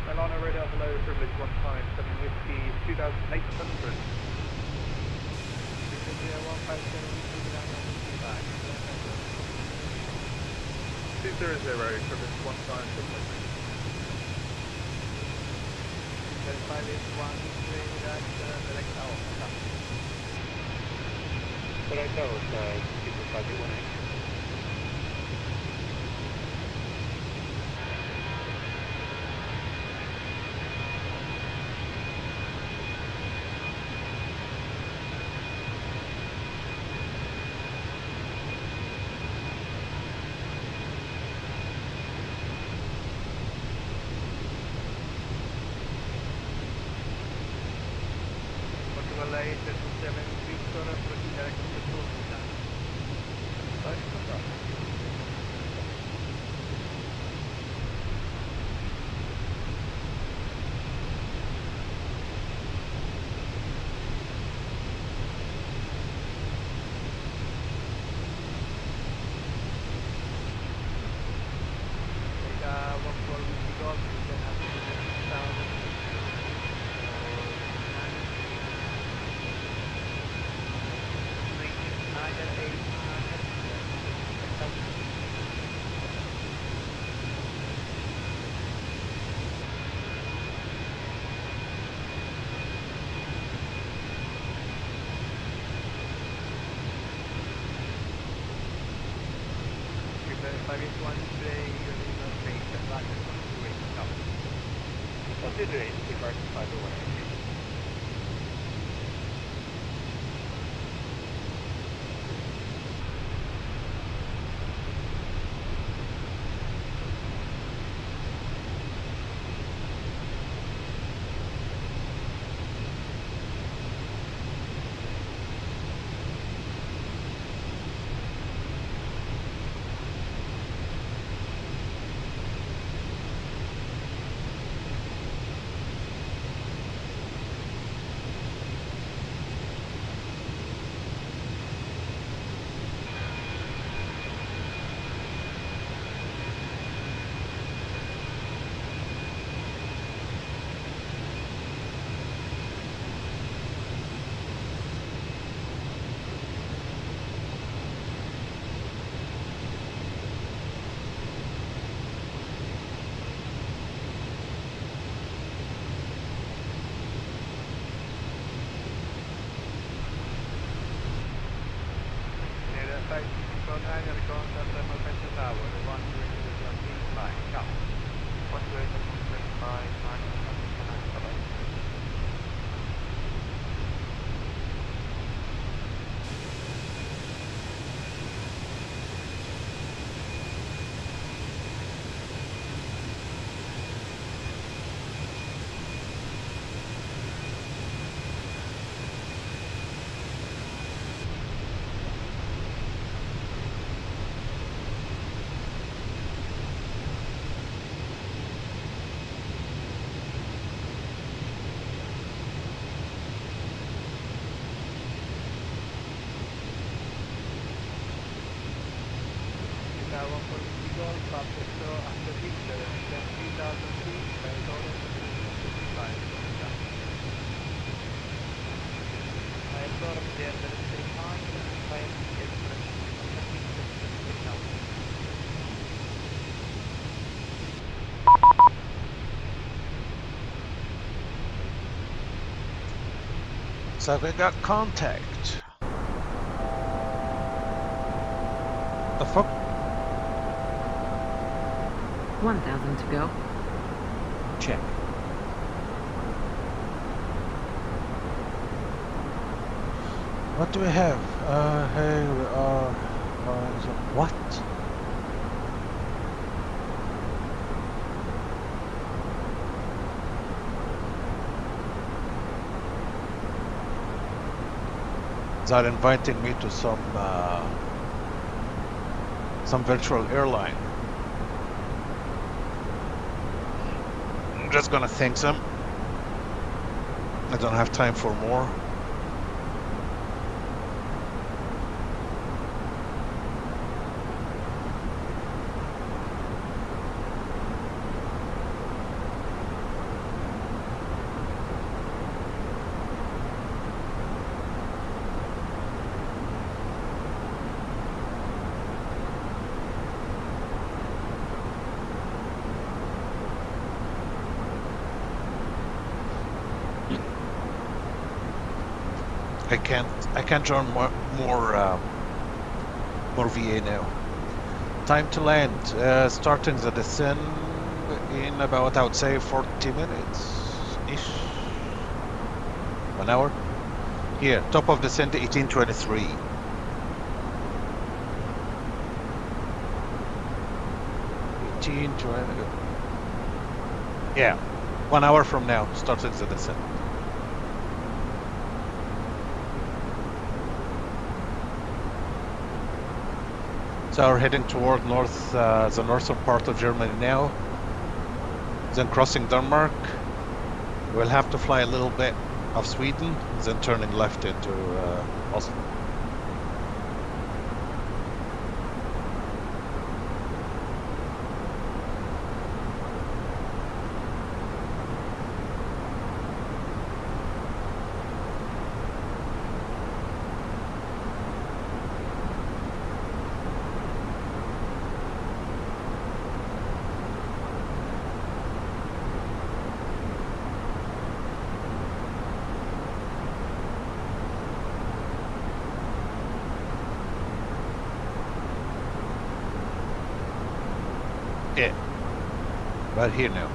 Milano radar below, privilege 157 whiskey 2800. 200, privilege 157. Direct out, people 518. Considering if I can find a way. So we got contact. The fuck? 1,000 to go. Check. What do we have? Here we are. What? They're inviting me to some virtual airline. I'm just gonna thank them. I don't have time for more. I can't join more VA now. Time to land. Starting the descent in about, I would say, 40 minutes-ish. 1 hour. Here, top of descent 1823. Yeah, 1 hour from now, starting the descent. So we're heading toward north, the northern part of Germany now. Then crossing Denmark. We'll have to fly a little bit of Sweden, then turning left into Oslo. Yeah, right here now.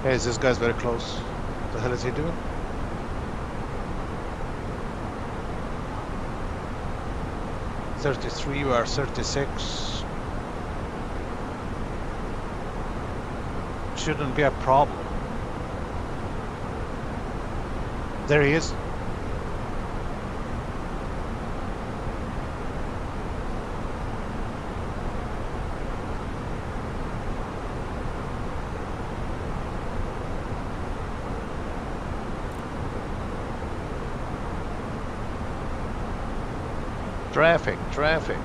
Hey, this guy's very close. What the hell is he doing? .33, you are 36. Shouldn't be a problem. There he is. Traffic, traffic.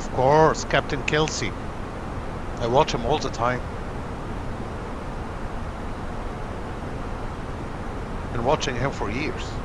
Of course, Captain Kelsey. I watch him all the time. Been watching him for years.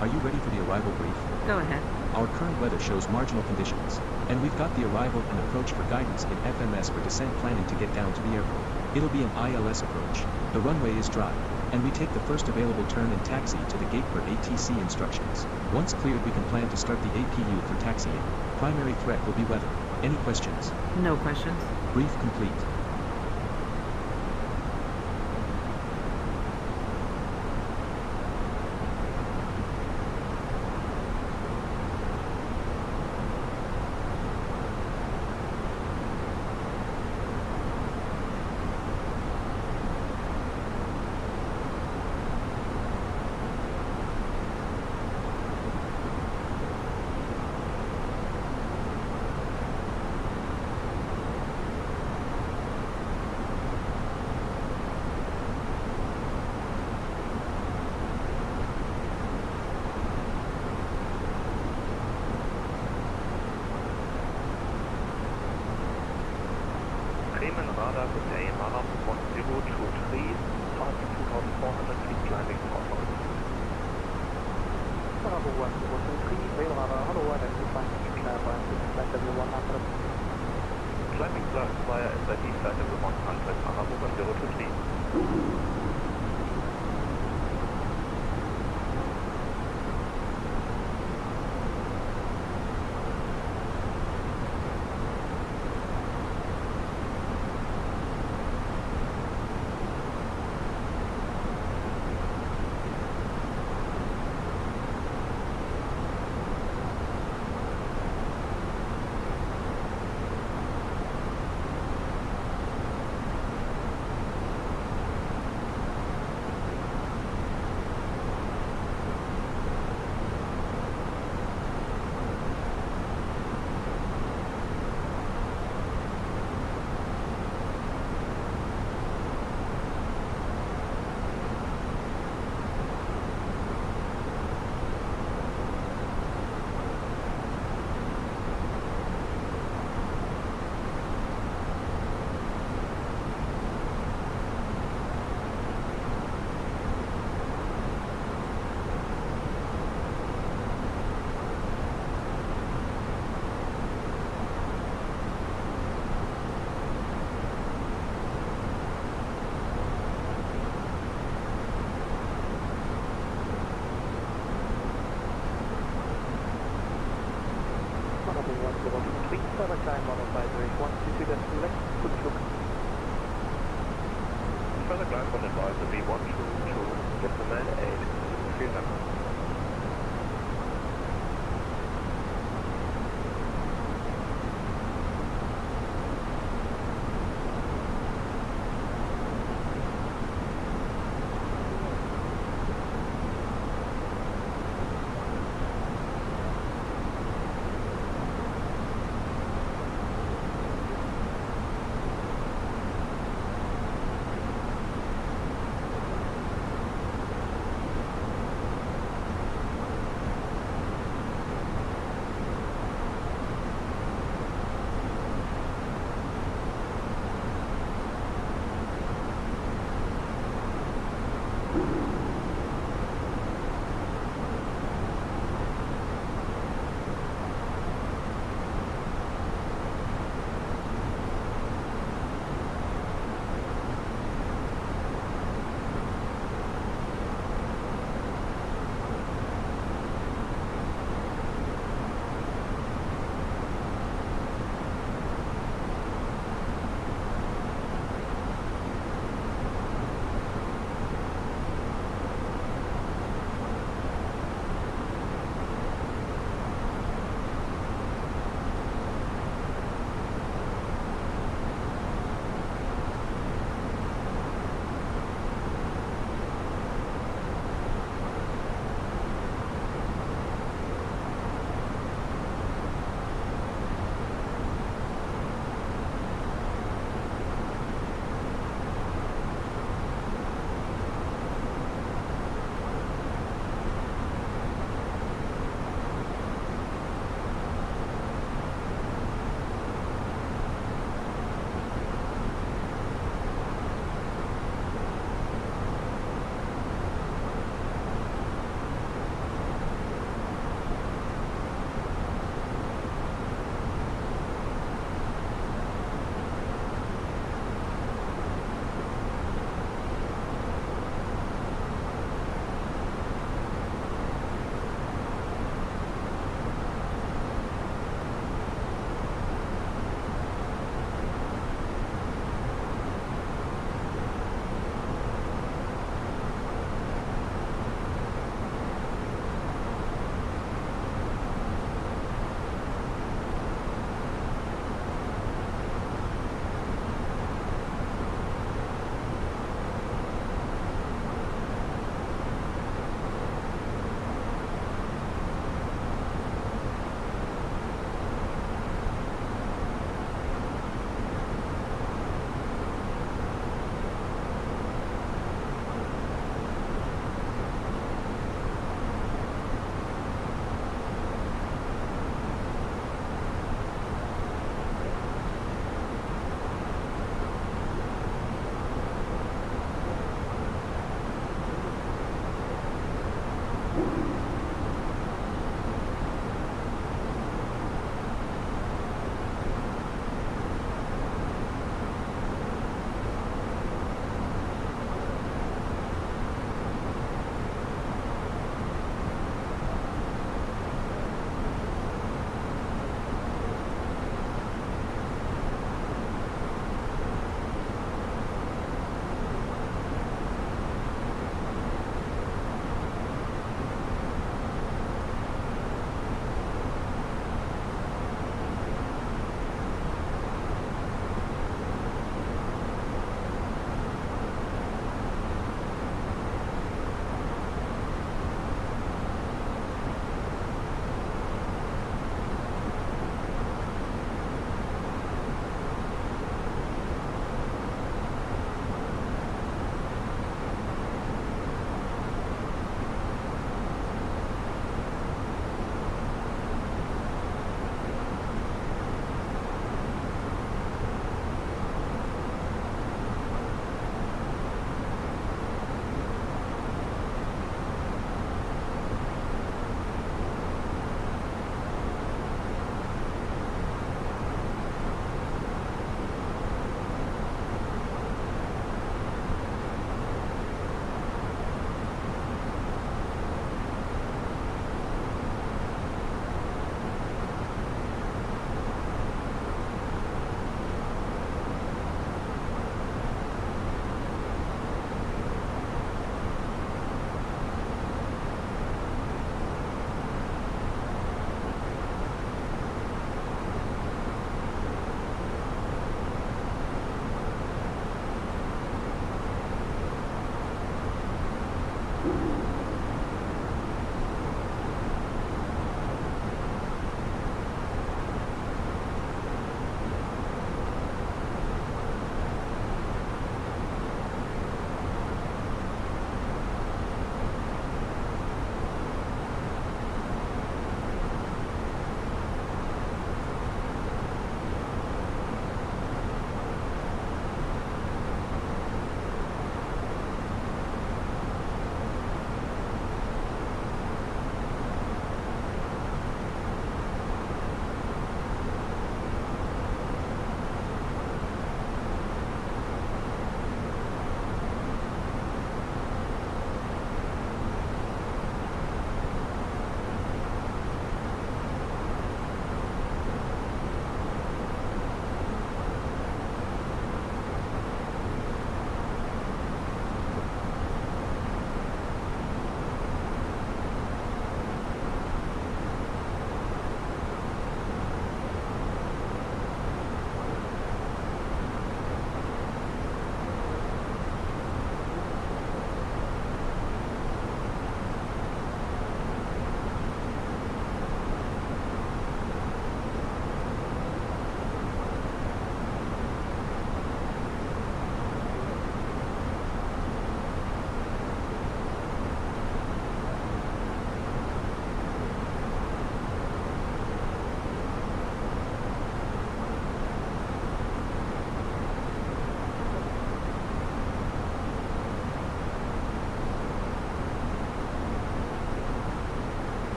Are you ready for the arrival brief? Go ahead. Our current weather shows marginal conditions, and we've got the arrival and approach for guidance in FMS for descent planning to get down to the airport. It'll be an ILS approach. The runway is dry, and we take the first available turn and taxi to the gate per ATC instructions. Once cleared, we can plan to start the APU for taxiing. Primary threat will be weather. Any questions? No questions. Brief complete. Bremen radar, good day. Maram 1023, fast 2400 feet climbing forward. Bravo 1023, rail radar, hello, and you find speed climb by flight level 100. Climbing flight via SID flight level 100, Bravo 1023. Further climb on advisory 122 left, good look. Further climb on advisory 122, decimal 8. Vielen Dank.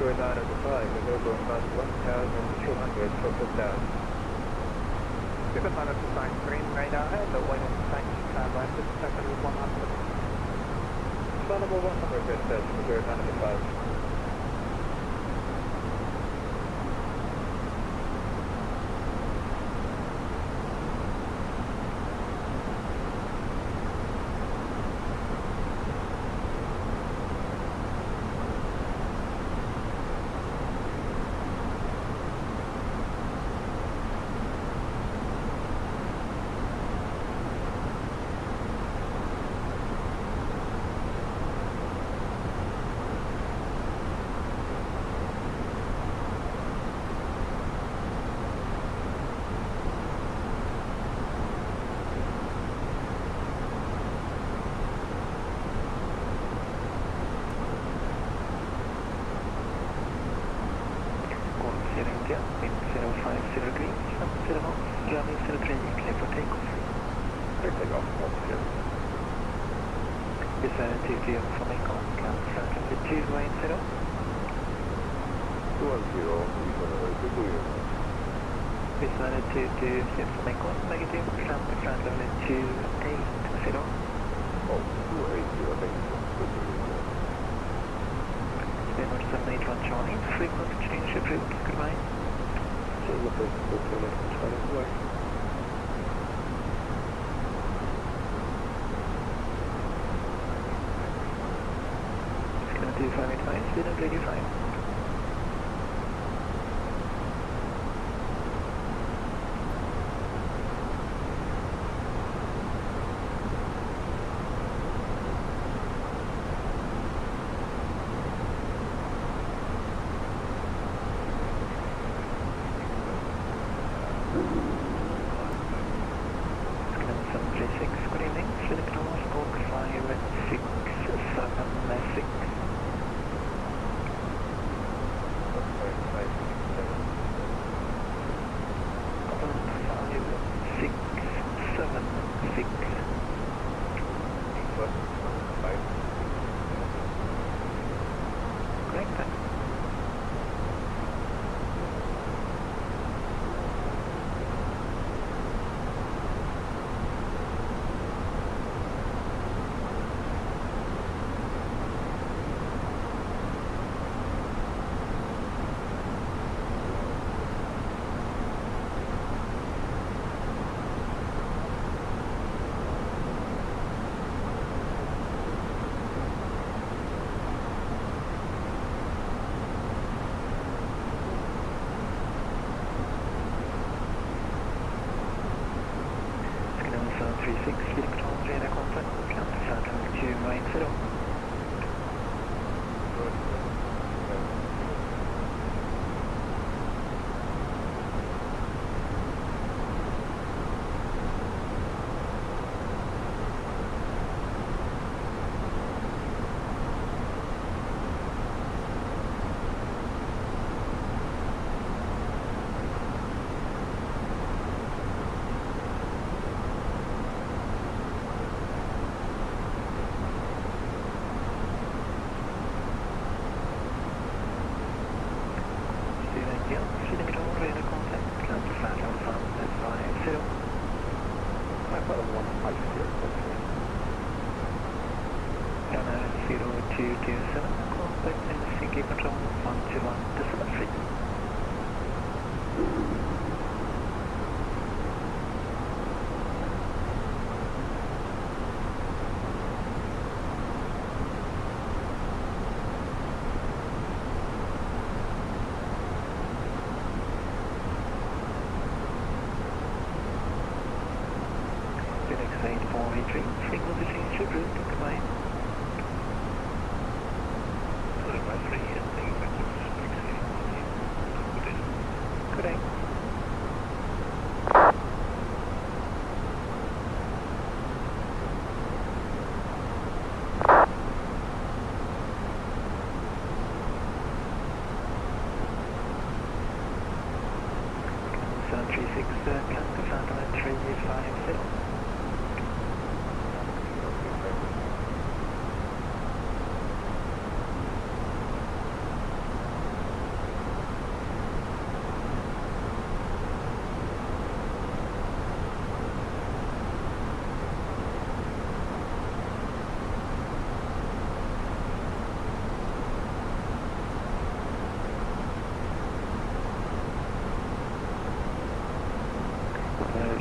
square 9 of the 5, and over about 1,200 for put down. Ticket 9 of the 5, green radar ahead, the way of thanks, standby, second 100. Available 100 dispatch for square 9 of the 5.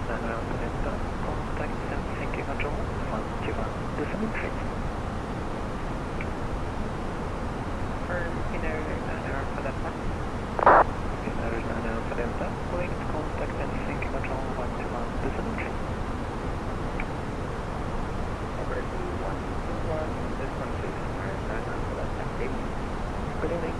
contact Helsinki control 121.3. Inner 9 Alpha Delta. Inner 9 Alpha Delta, going to contact Helsinki control 121.3. Operation 121, this 16, 9 Alpha Delta. Good evening.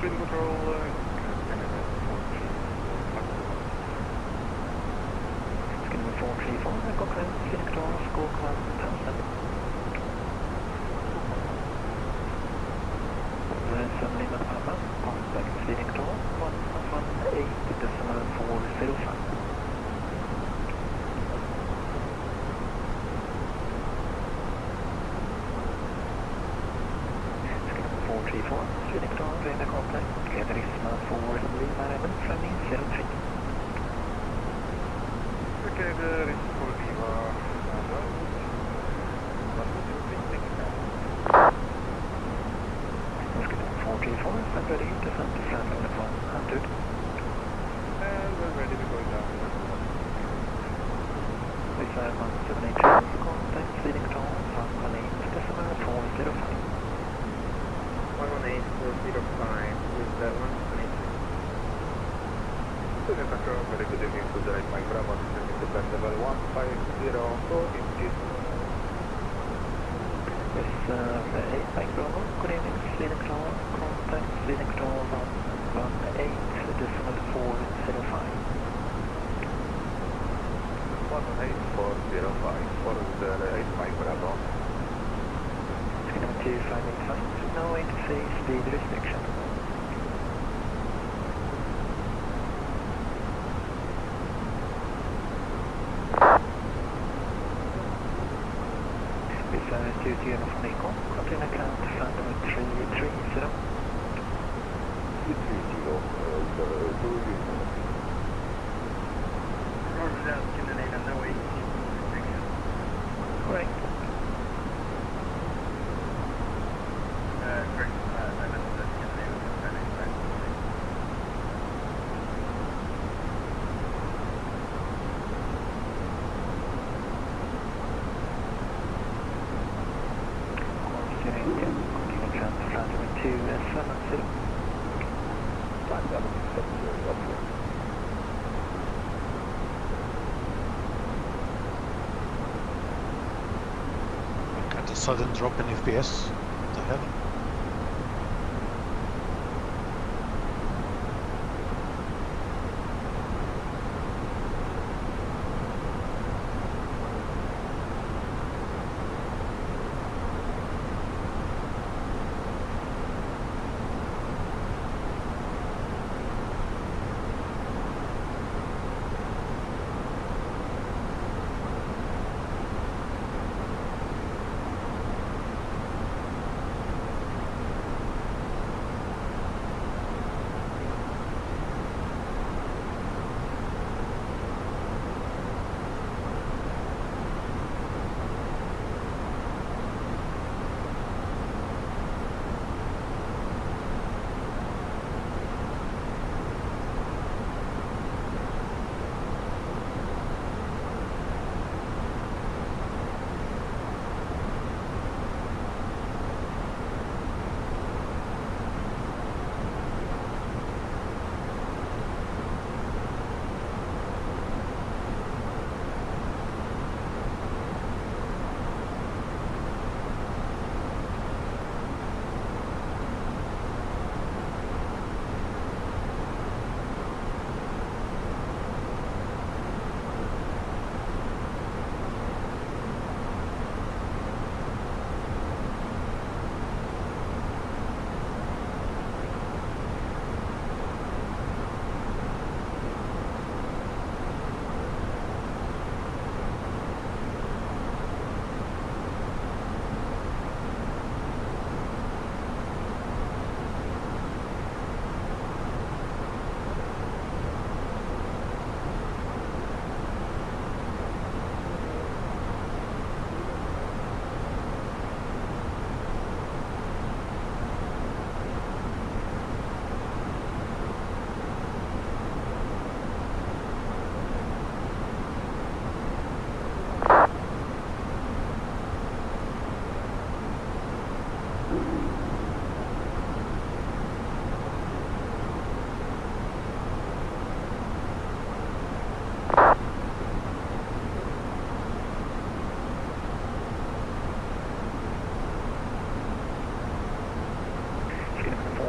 Sweden control, Skinner 434, Cochrane, Sweden control, score command, Thompson. Lima Papa, contact Sweden control, 118.405. Skinner 434, Sweden control, radar contact, REGMA for Lima 11, flying 03. okay, there is for Lima, Skinner 434, stand ready to send to flight level 100. and we're ready to go down. Lisa 1782, contact Sweden control, 118.405. 118.405 with the 122. Sweden control, very good evening to the right Mike Bravo, descending to flight level 150, indeed. With 8 Mike Bravo, good evening, Sweden control, contact Sweden control 118.405. 118.405 for the 8 Mike Bravo. Skinner 2585, no interface speed restriction. With 20 from Nico, continue count flight number 330. 330, Roger that, Scandinavia, no ATC restriction. Correct. Correct, I meant that Scandinavia was Fenix MSFS2024. Continue count flight number 270. 5770, Got a sudden drop in FPS. What the hell?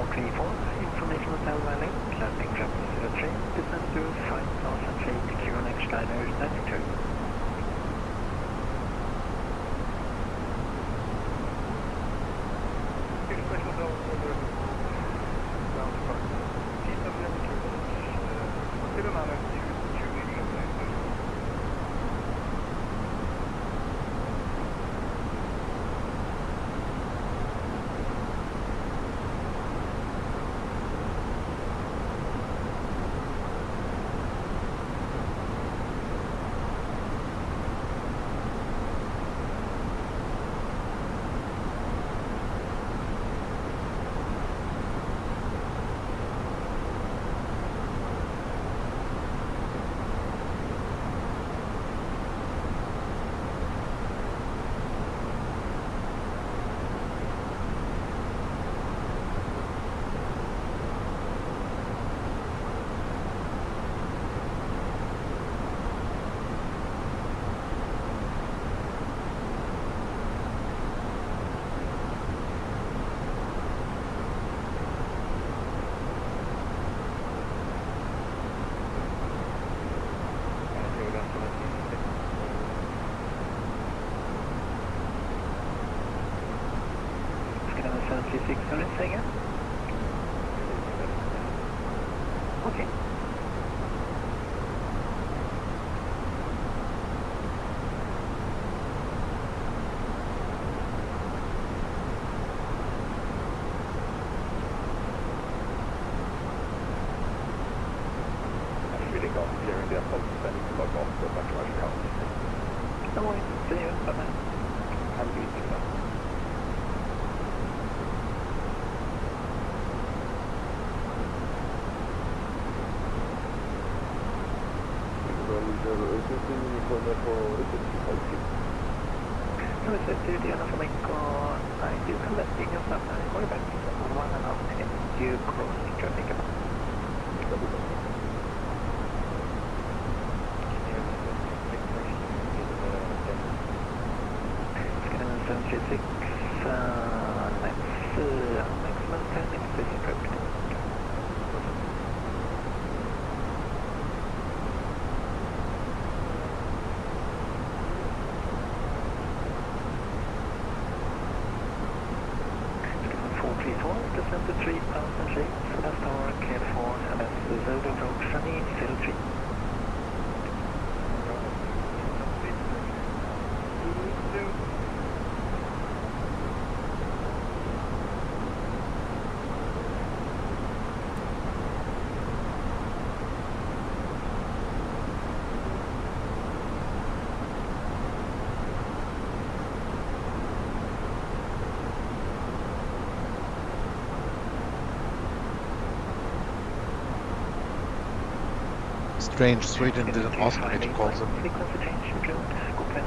434, information hotel landing, landing traffic 03, descend to 5,000 feet, QNH liner 92. Again? Okay. That's really got clearing the upload spending to log off the background account. No worries, see you, bye-bye. Have a good evening, sir. Nu sätter du gärna för mig och I do collecting your stuff and call you back in 1.5 minutes. You crossing traffic about. Scanner 736, maximum 10 minutes is appropriate. Descend to 3,000 feet, left tower cleared for MS Zulu approach running 03. Strange, Sweden didn't ask me to call them. Frequency change, approved. Go plan.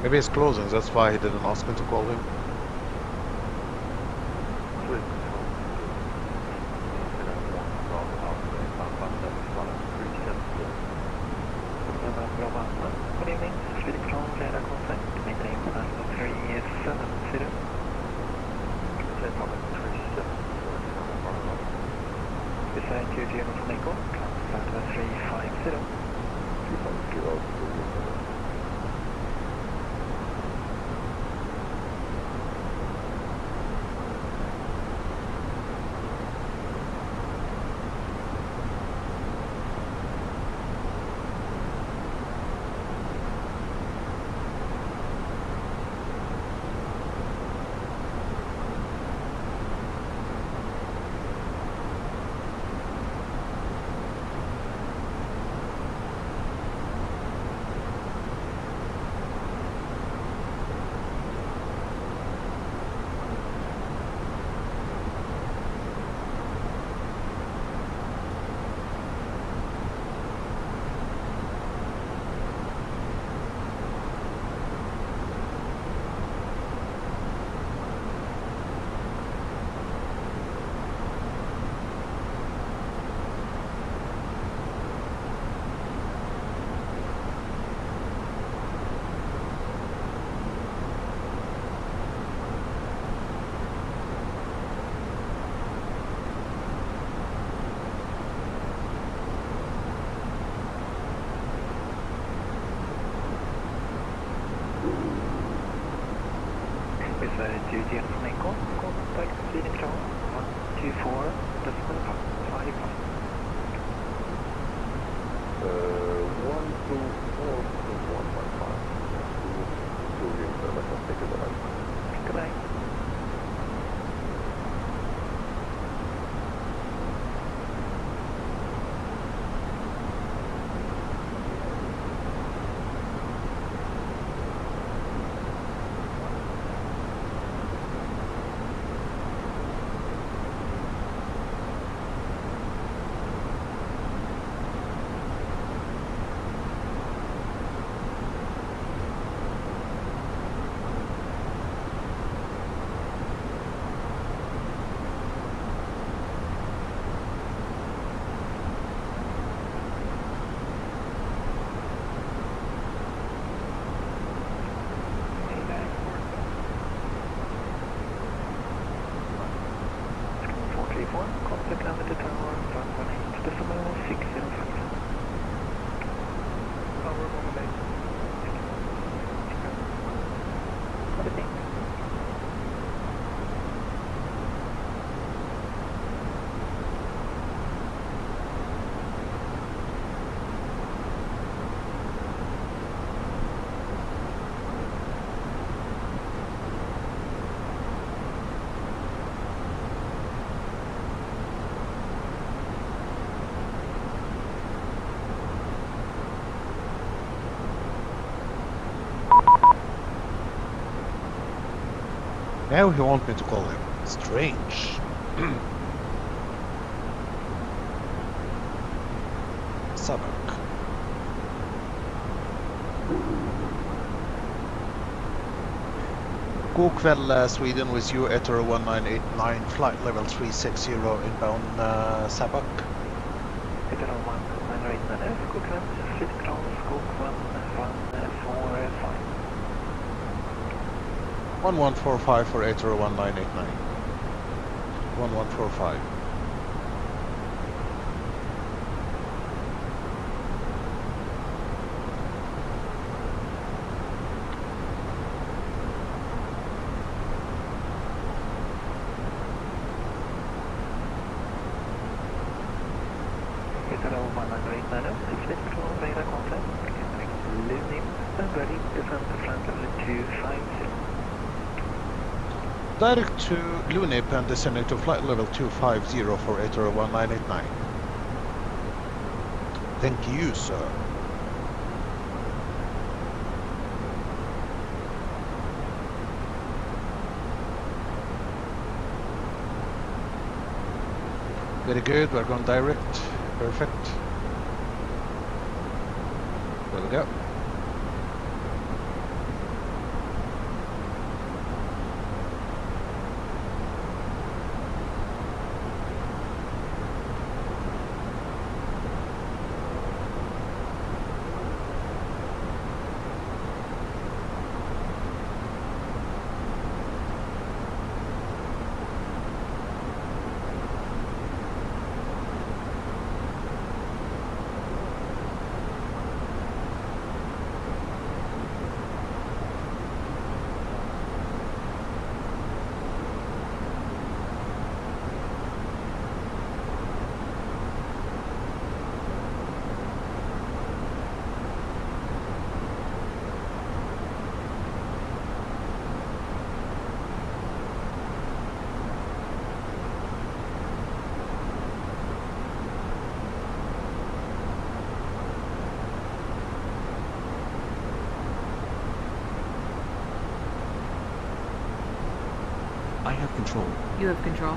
Maybe it's closing, that's why he didn't ask me to call him. Good evening, flyg från flera koncept, meter international 370. Beside you, Gino from Echo, Southwest 350. decimal 5. 124.115. Goodbye. Contact Limited Tower 118 decimal 605. Tower 118. Everything. Now he wants me to call him. Strange. SABAK. God kväll, Sweden with you, Ether 1989, flight level 360 inbound SABAK. Ether 1989, god kväll, flygplan, skog 145. 1145 for Ether 1989. 1145. Ether 1989, flygplan, radar contact, LUNIP, ready, descent to flight level 250. Direct to LUNIP and descending to flight level 250 for Ether 1989. Thank you, sir. Very good, we're going direct. Perfect. There we go. I have control. You have control.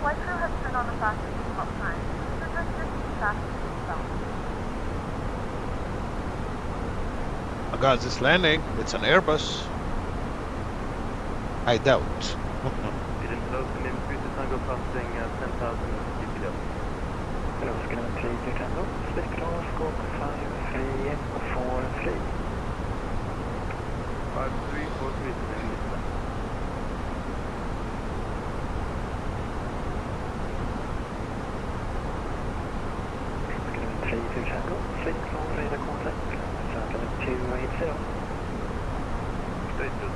Flight crew has turned on the fastest seatbelt sign. Passengers should be fastened to seatbelts. I got this landing. It's an Airbus. I doubt. Didn't know the name Cruiser Tango passing 10,000 GPW. Hello, Skyline 3 Tango, flygplan, skog 5343. 5343 to name this time. Tango, Fenix on radar contact, Falcon 280. Straight to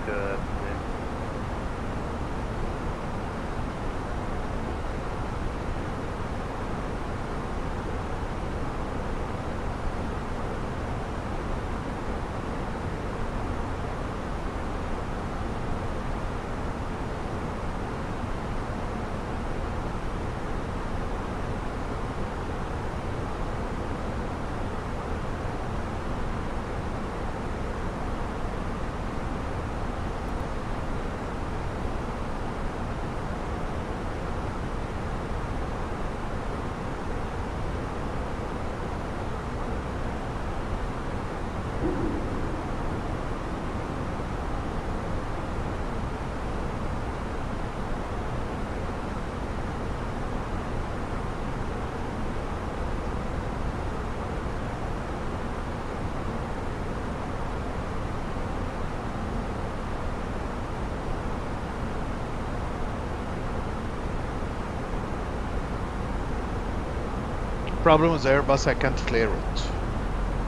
Problem with Airbus, I can't clear it.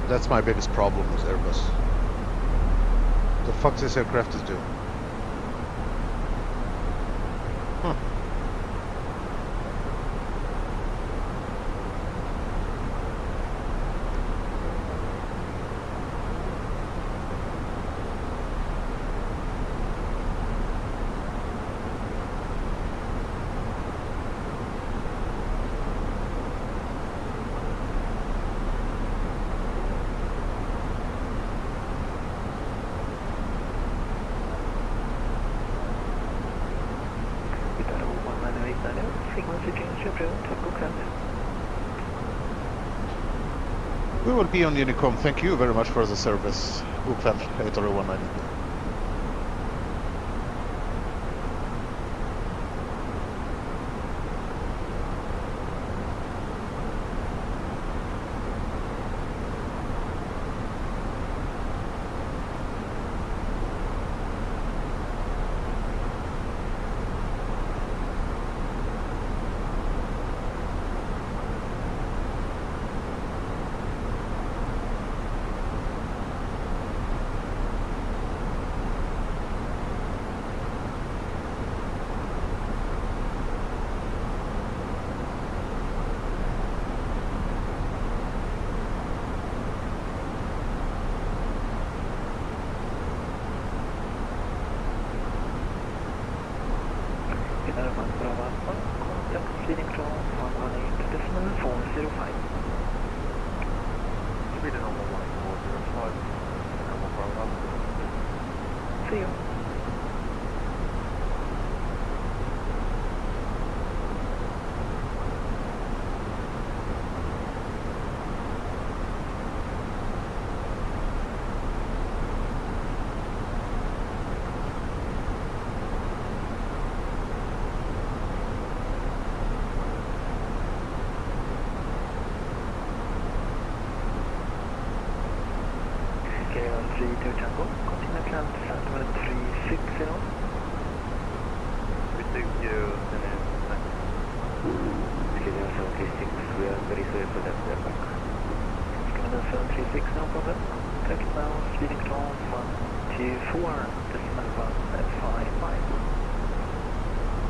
That's my biggest problem with Airbus. The fuck this aircraft is doing? Huh. We will be on Unicom. Thank you very much for the service. Bokväll 801.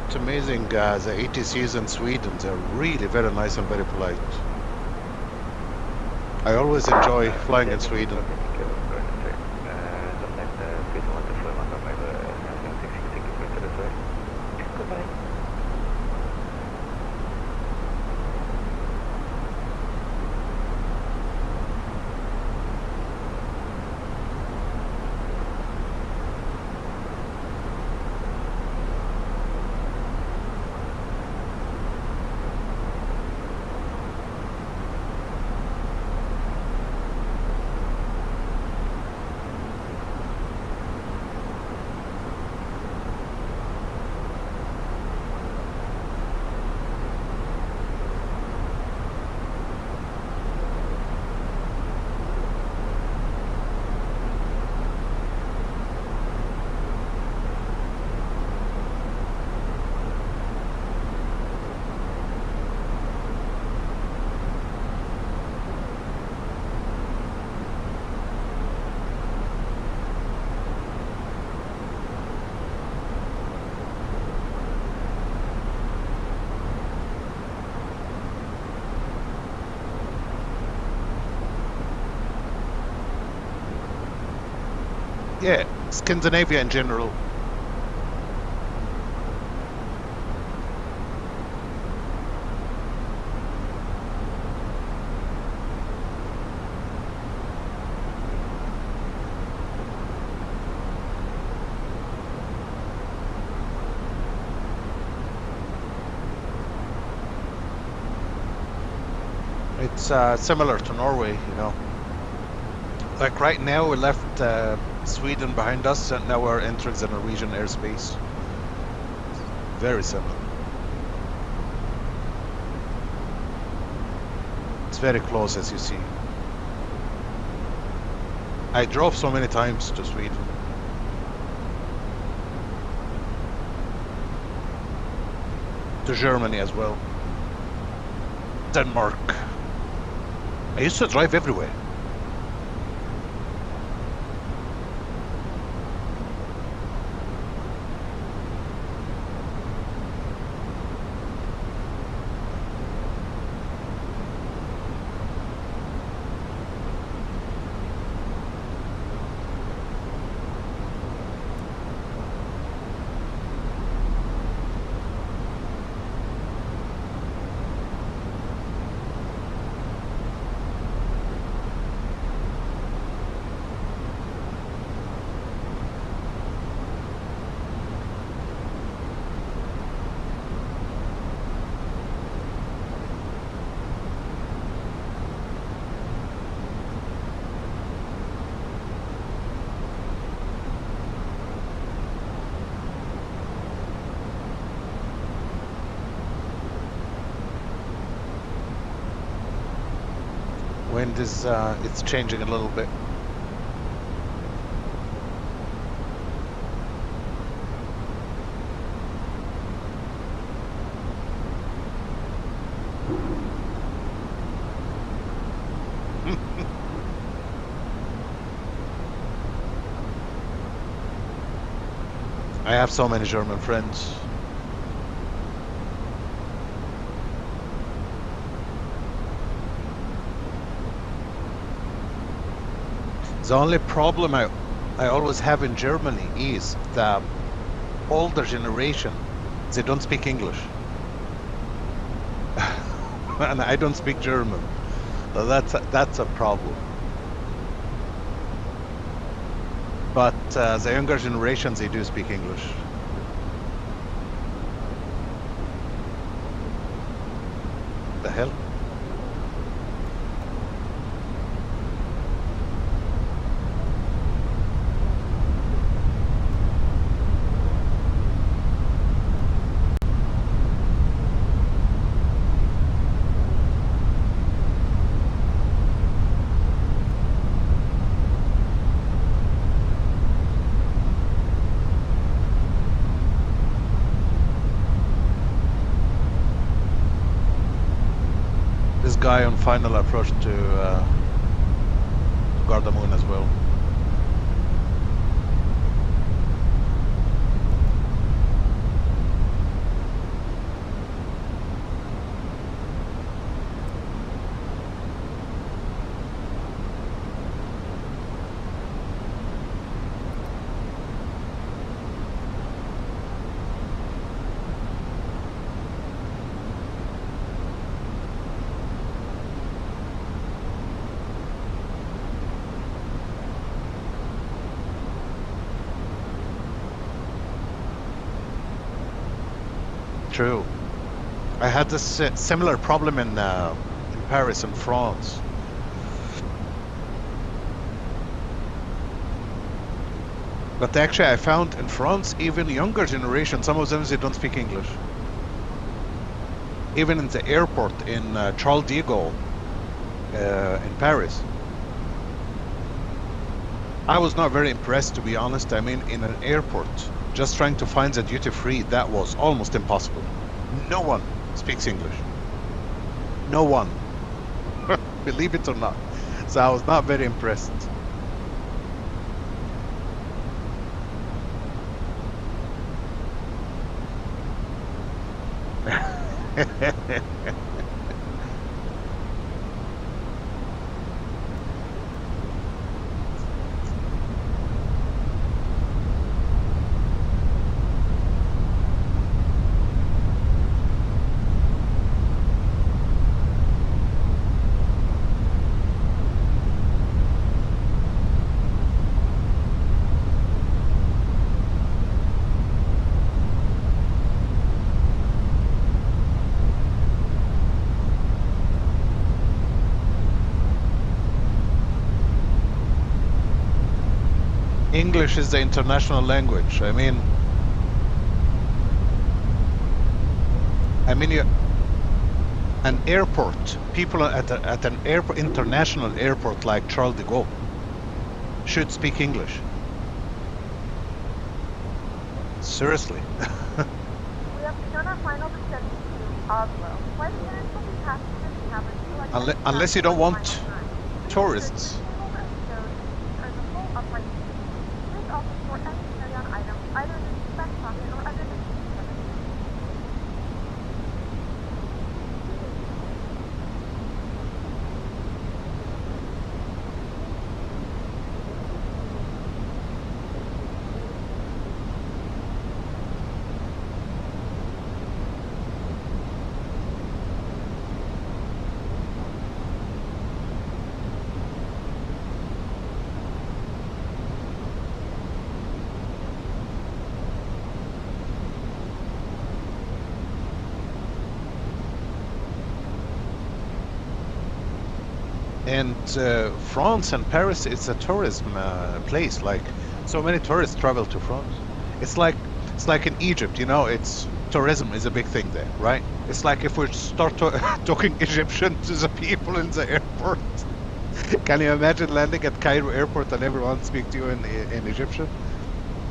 It's amazing, the ATCs in Sweden, they're really very nice and very polite. I always enjoy flying in Sweden. Yeah, Scandinavia in general. It's similar to Norway, you know. Like right now, we left Sweden behind us, and now we're entering the Norwegian airspace. Very similar. It's very close, as you see. I drove so many times to Sweden. To Germany as well. Denmark. I used to drive everywhere. Wind is it's changing a little bit. I have so many German friends. The only problem I always have in Germany is the older generation, they don't speak English. And I don't speak German. So that's a problem. But the younger generations, they do speak English. The hell? Guy on final approach to Gardermoen as well. True. I had this similar problem in Paris and France. But actually I found in France, even younger generation, some of them, they don't speak English. Even in the airport in Charles de Gaulle in Paris. I was not very impressed, to be honest. I mean, in an airport, just trying to find the duty free, that was almost impossible. No one speaks English. No one. Believe it or not. So I was not very impressed. English is the international language. I mean, you, an airport, people at an airport, international airport like Charles de Gaulle should speak English. Seriously. We have begun our final descent to Oslo. Flight attendants will be passengers and have a select Unless you don't want tourists. Please also store any carry-on items either in the back pocket or under the seat. And France and Paris is a tourism place. Like, so many tourists travel to France. It's like in Egypt, you know. It's tourism is a big thing there, right? It's like if we start talking Egyptian to the people in the airport. Can you imagine landing at Cairo airport and everyone speaks to you in Egyptian?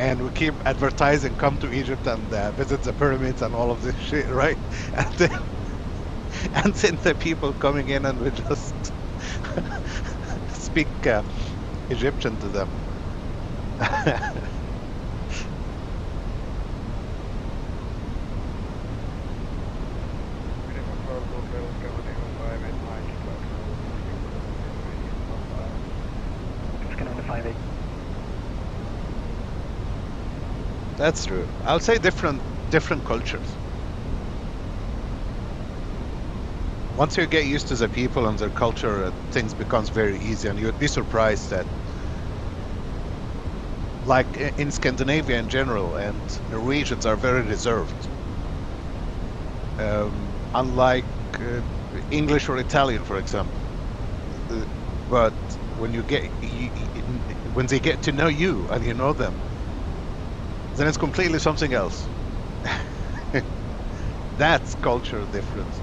And we keep advertising, come to Egypt and visit the pyramids and all of this shit, right? And then the people coming in and we just speak Egyptian to them. That's true. I'll say different cultures. Once you get used to the people and their culture, things becomes very easy, and you'd be surprised that, like in Scandinavia in general, and Norwegians are very reserved. Unlike English or Italian, for example. But when when they get to know you and you know them, then it's completely something else. That's cultural difference.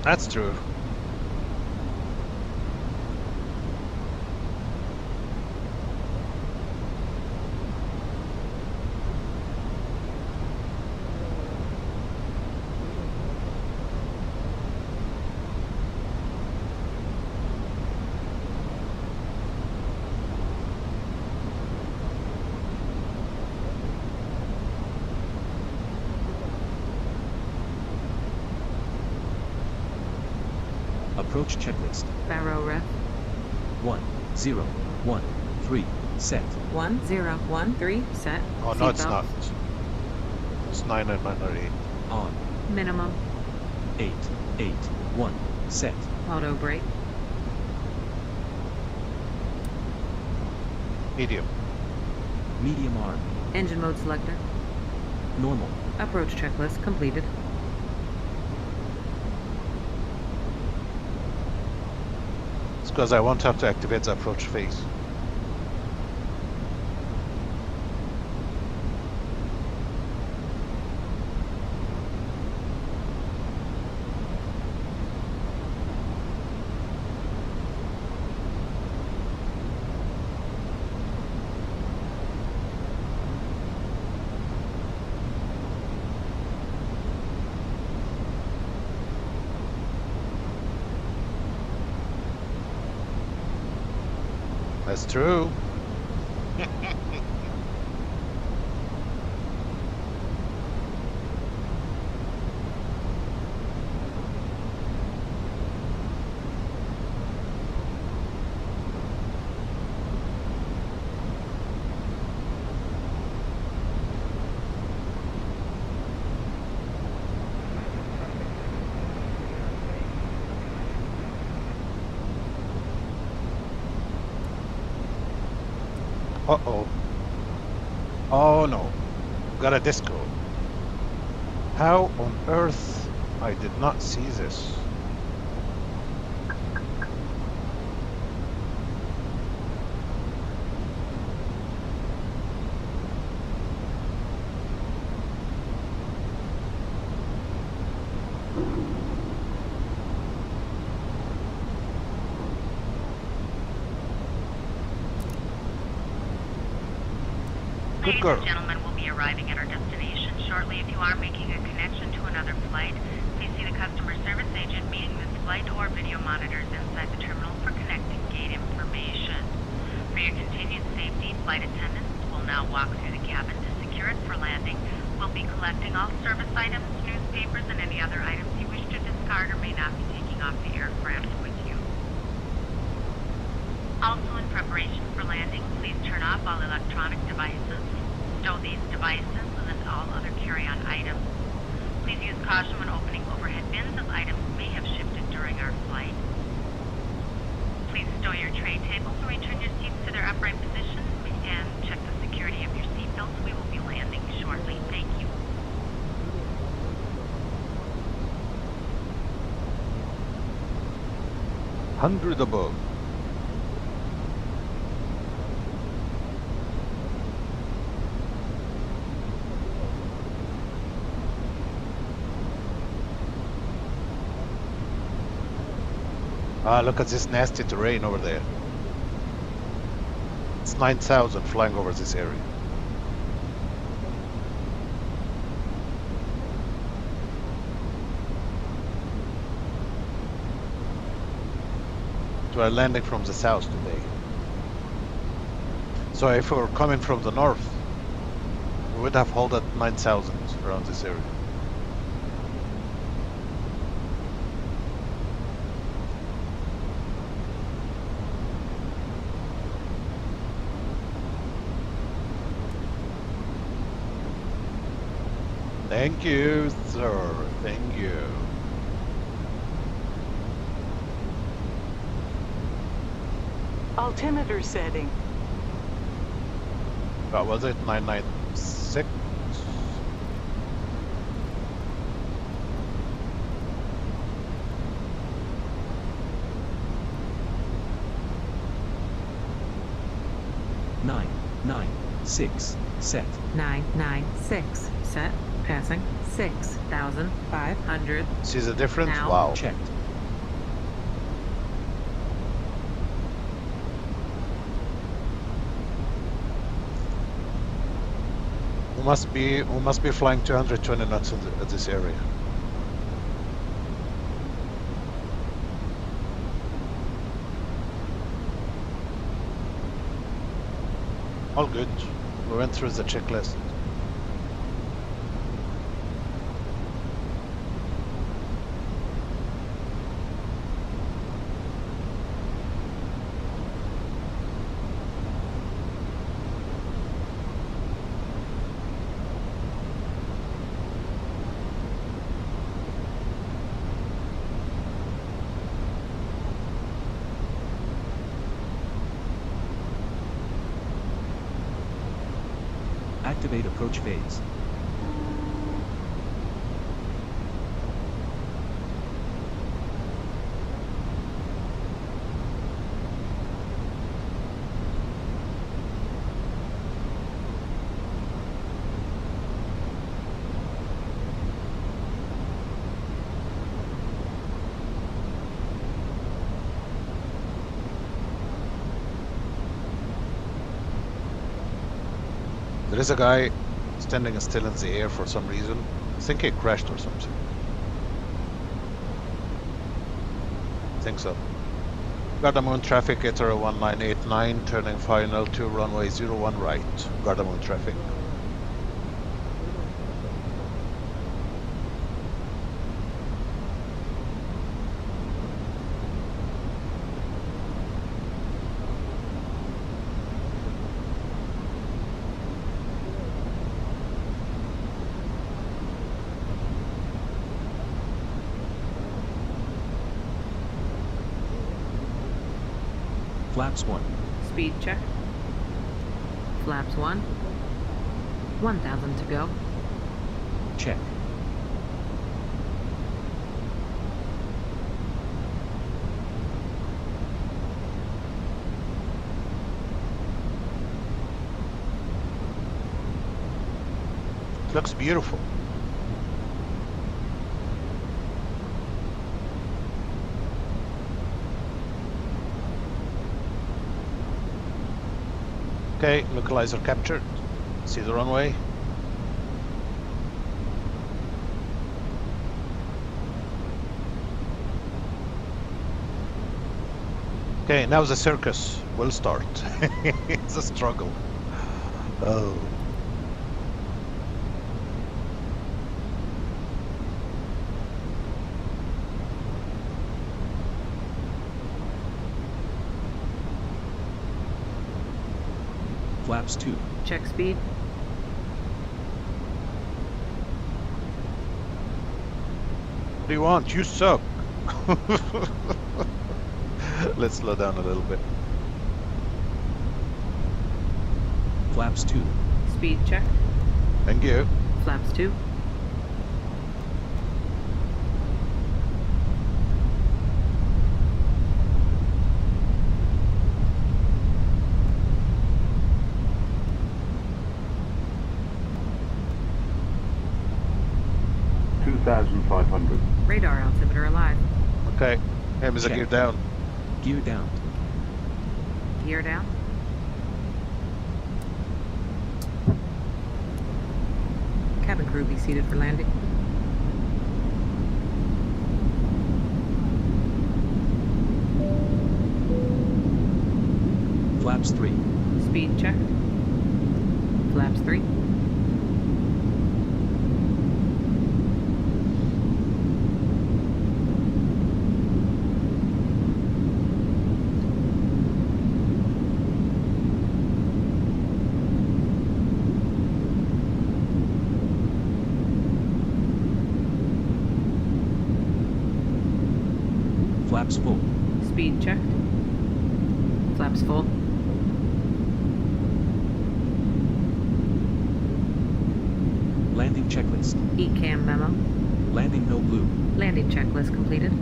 That's true. Approach checklist. Barrow ref. 1013 set. 1013 set. Oh no, it's Seatbelt. not. It's 998. On. Minimum. 881 set. Auto brake. Medium. Medium arm. Engine mode selector. Normal. Approach checklist completed. It's because I won't have to activate the approach phase. That's true. Uh-oh. Oh no. Got a disco. How on earth I did not see this? Good girl. Ladies and gentlemen, we'll be arriving at our destination shortly. If you are making a connection to another flight, please see the customer service agent meeting this flight or video monitors inside the terminal for connecting gate information. For your continued safety, flight attendants will now walk through the cabin to secure it for landing. We'll be collecting all service items, newspapers, and any other items you wish to discard or may not be taking off the aircraft with you. Also, in preparation for landing, please turn off all electronic devices. Stow these devices and all other carry-on items. Please use caution when opening overhead bins as items may have shifted during our flight. Please stow your tray tables and return your seats to their upright positions and check the security of your seatbelts. We will be landing shortly. Thank you. 100 above. Ah, look at this nasty terrain over there. It's 9,000 flying over this area. We are landing from the south today. So if we were coming from the north, we would have held at 9,000 around this area. Thank you, sir. Thank you. Altimeter setting. What was it? 996? Nine, 6, set. 996, set, passing 6,500. See the difference? Now. Wow. Checked. We must be flying 220 knots in at this area. All good. We went through the checklist. Activate approach phase. There is a guy standing still in the air for some reason. I think he crashed or something. I think so. Gardamoon traffic ATR 1989, turning final to runway 01 right. Gardamoon traffic. Flaps 1. Speed check. Flaps 1. 1,000 to go. Check. Looks beautiful. Okay, localizer captured. See the runway. Okay, now the circus will start. It's a struggle. Oh. Flaps 2. Check speed. What do you want? You suck. Let's slow down a little bit. Flaps 2. Speed check. Thank you. Flaps 2. Radar altimeter alive. Okay. Aim is a gear down. Gear down. Gear down. Cabin crew be seated for landing. Flaps 3. Speed check. Flaps 3. Flaps full. Speed checked. Flaps full. Landing checklist. ECAM memo. Landing no blue. Landing checklist completed.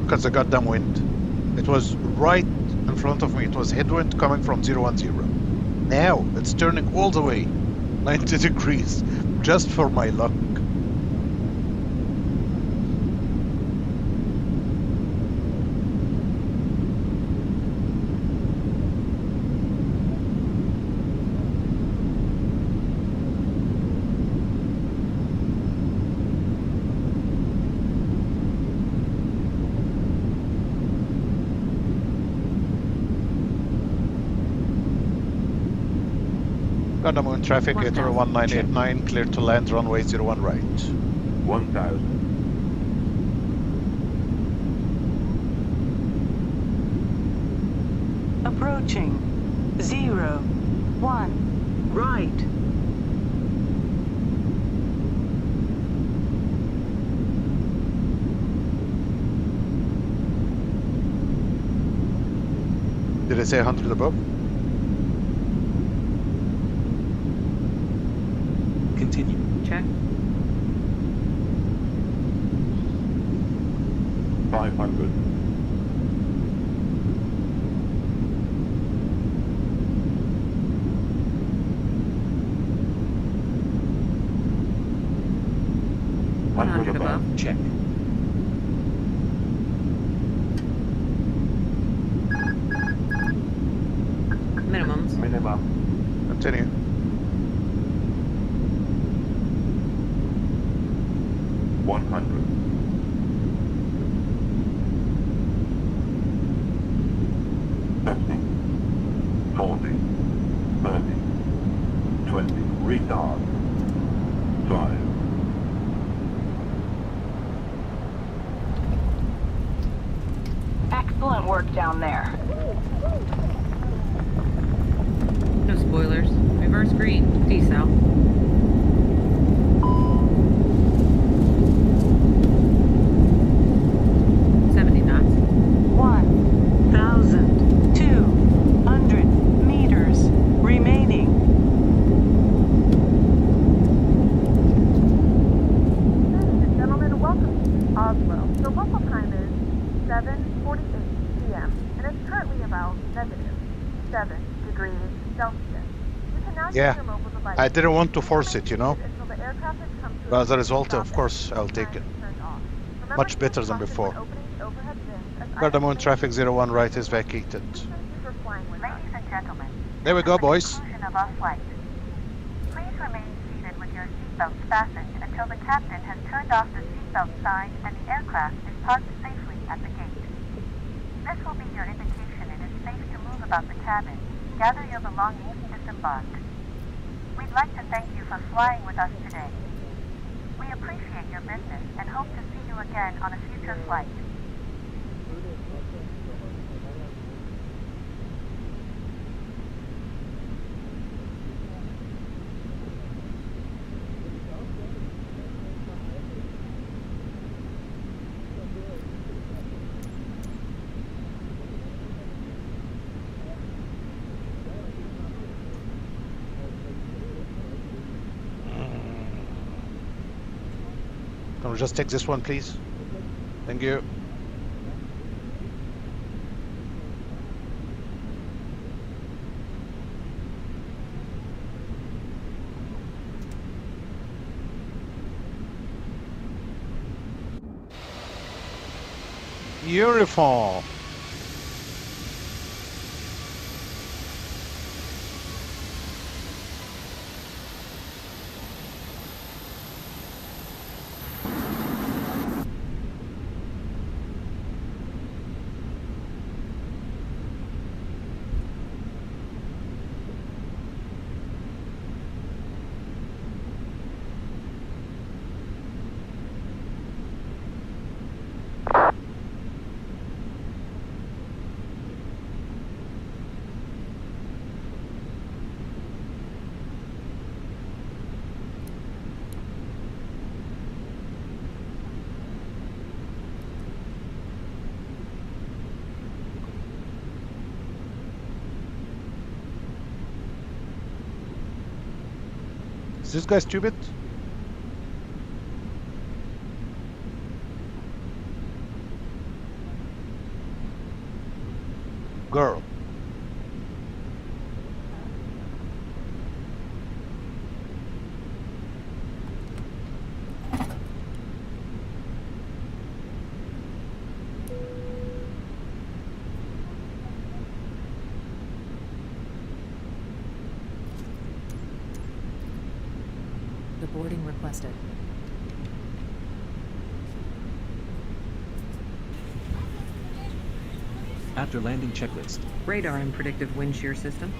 Look at the goddamn wind. It was right in front of me. It was headwind coming from 010. Now it's turning all the way 90 degrees just for my luck. Gardamoon traffic, ATR 1989, clear to land, runway 01 right. 1000. Approaching 01 right. Did I say 100 above? Continue. Check. 500. Above. Check. Minimums. Minimum. Continue. 100. Fifty, 40, 30, 20, retard. 5. Excellent work down there. No spoilers. Reverse green. Decel. Yeah, I didn't want to force it, you know. But as a result, of course, I'll take it. Much better than before. Cardamom traffic 01 right is vacated. Ladies and gentlemen, There we go, boys. conclusion of our flight. Please remain seated with your seatbelts fastened until the captain has turned off the seatbelt sign and the aircraft is parked safely at the gate. This will be your indication it is safe to move about the cabin. Gather your belongings and disembark. We'd like to thank you for flying with us today. We appreciate your business and hope to see you again on a future flight. Can we just take this one, please? Thank you. Beautiful. Is this guy stupid? Girl. Boarding requested. After landing checklist. Radar and predictive wind shear system.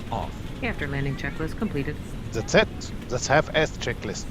Off. After landing checklist completed. That's it. That's half-assed checklist.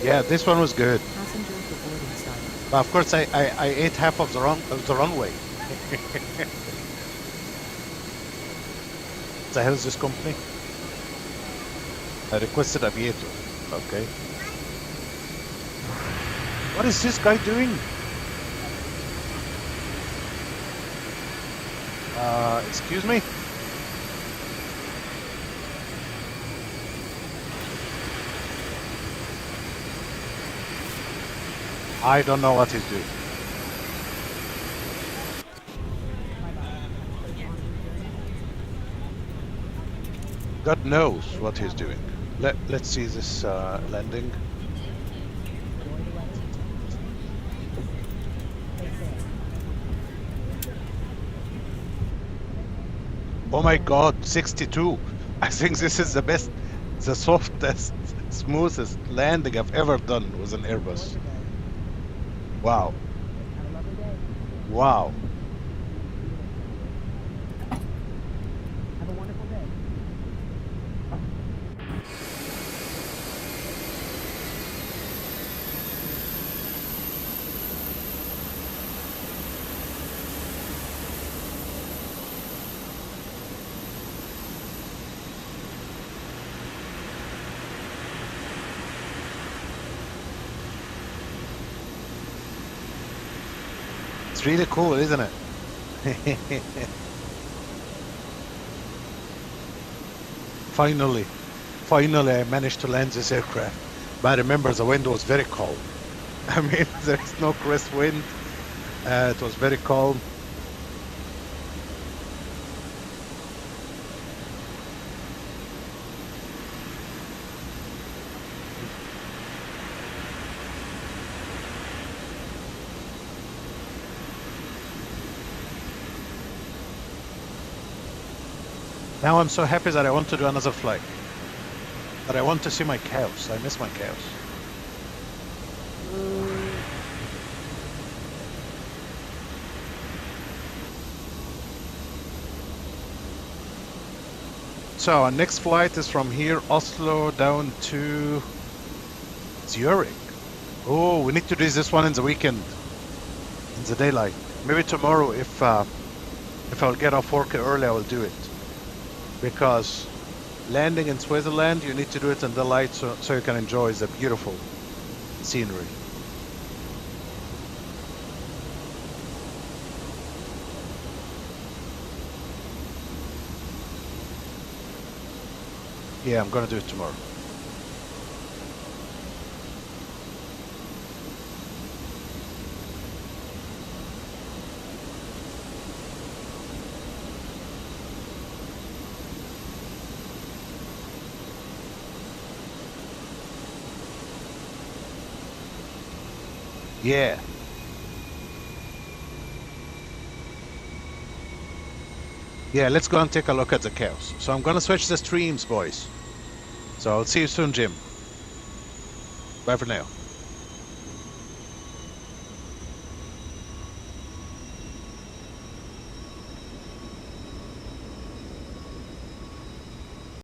Yeah, this one was good. But of course, I ate half of the runway. The hell is this company? I requested Aviator. Okay. What is this guy doing? Excuse me? I don't know what he's doing. God knows what he's doing. Let's see this landing. Oh my God, 62. I think this is the best, the softest, smoothest landing I've ever done with an Airbus. Wow. Wow. It's really cool, isn't it? Finally I managed to land this aircraft. But remember, the wind was very calm. I mean, there is no crest wind. It was very calm. Now I'm so happy that I want to do another flight. But I want to see my cows. I miss my cows. So our next flight is from here, Oslo, down to Zurich. Oh, we need to do this one in the weekend, in the daylight. Maybe tomorrow, if I'll get off work early, I will do it. Because landing in Switzerland, you need to do it in the light so you can enjoy the beautiful scenery. Yeah, I'm gonna do it tomorrow. Yeah. Yeah, let's go and take a look at the cows. So I'm gonna switch the streams, boys. So I'll see you soon, Jim. Bye for now.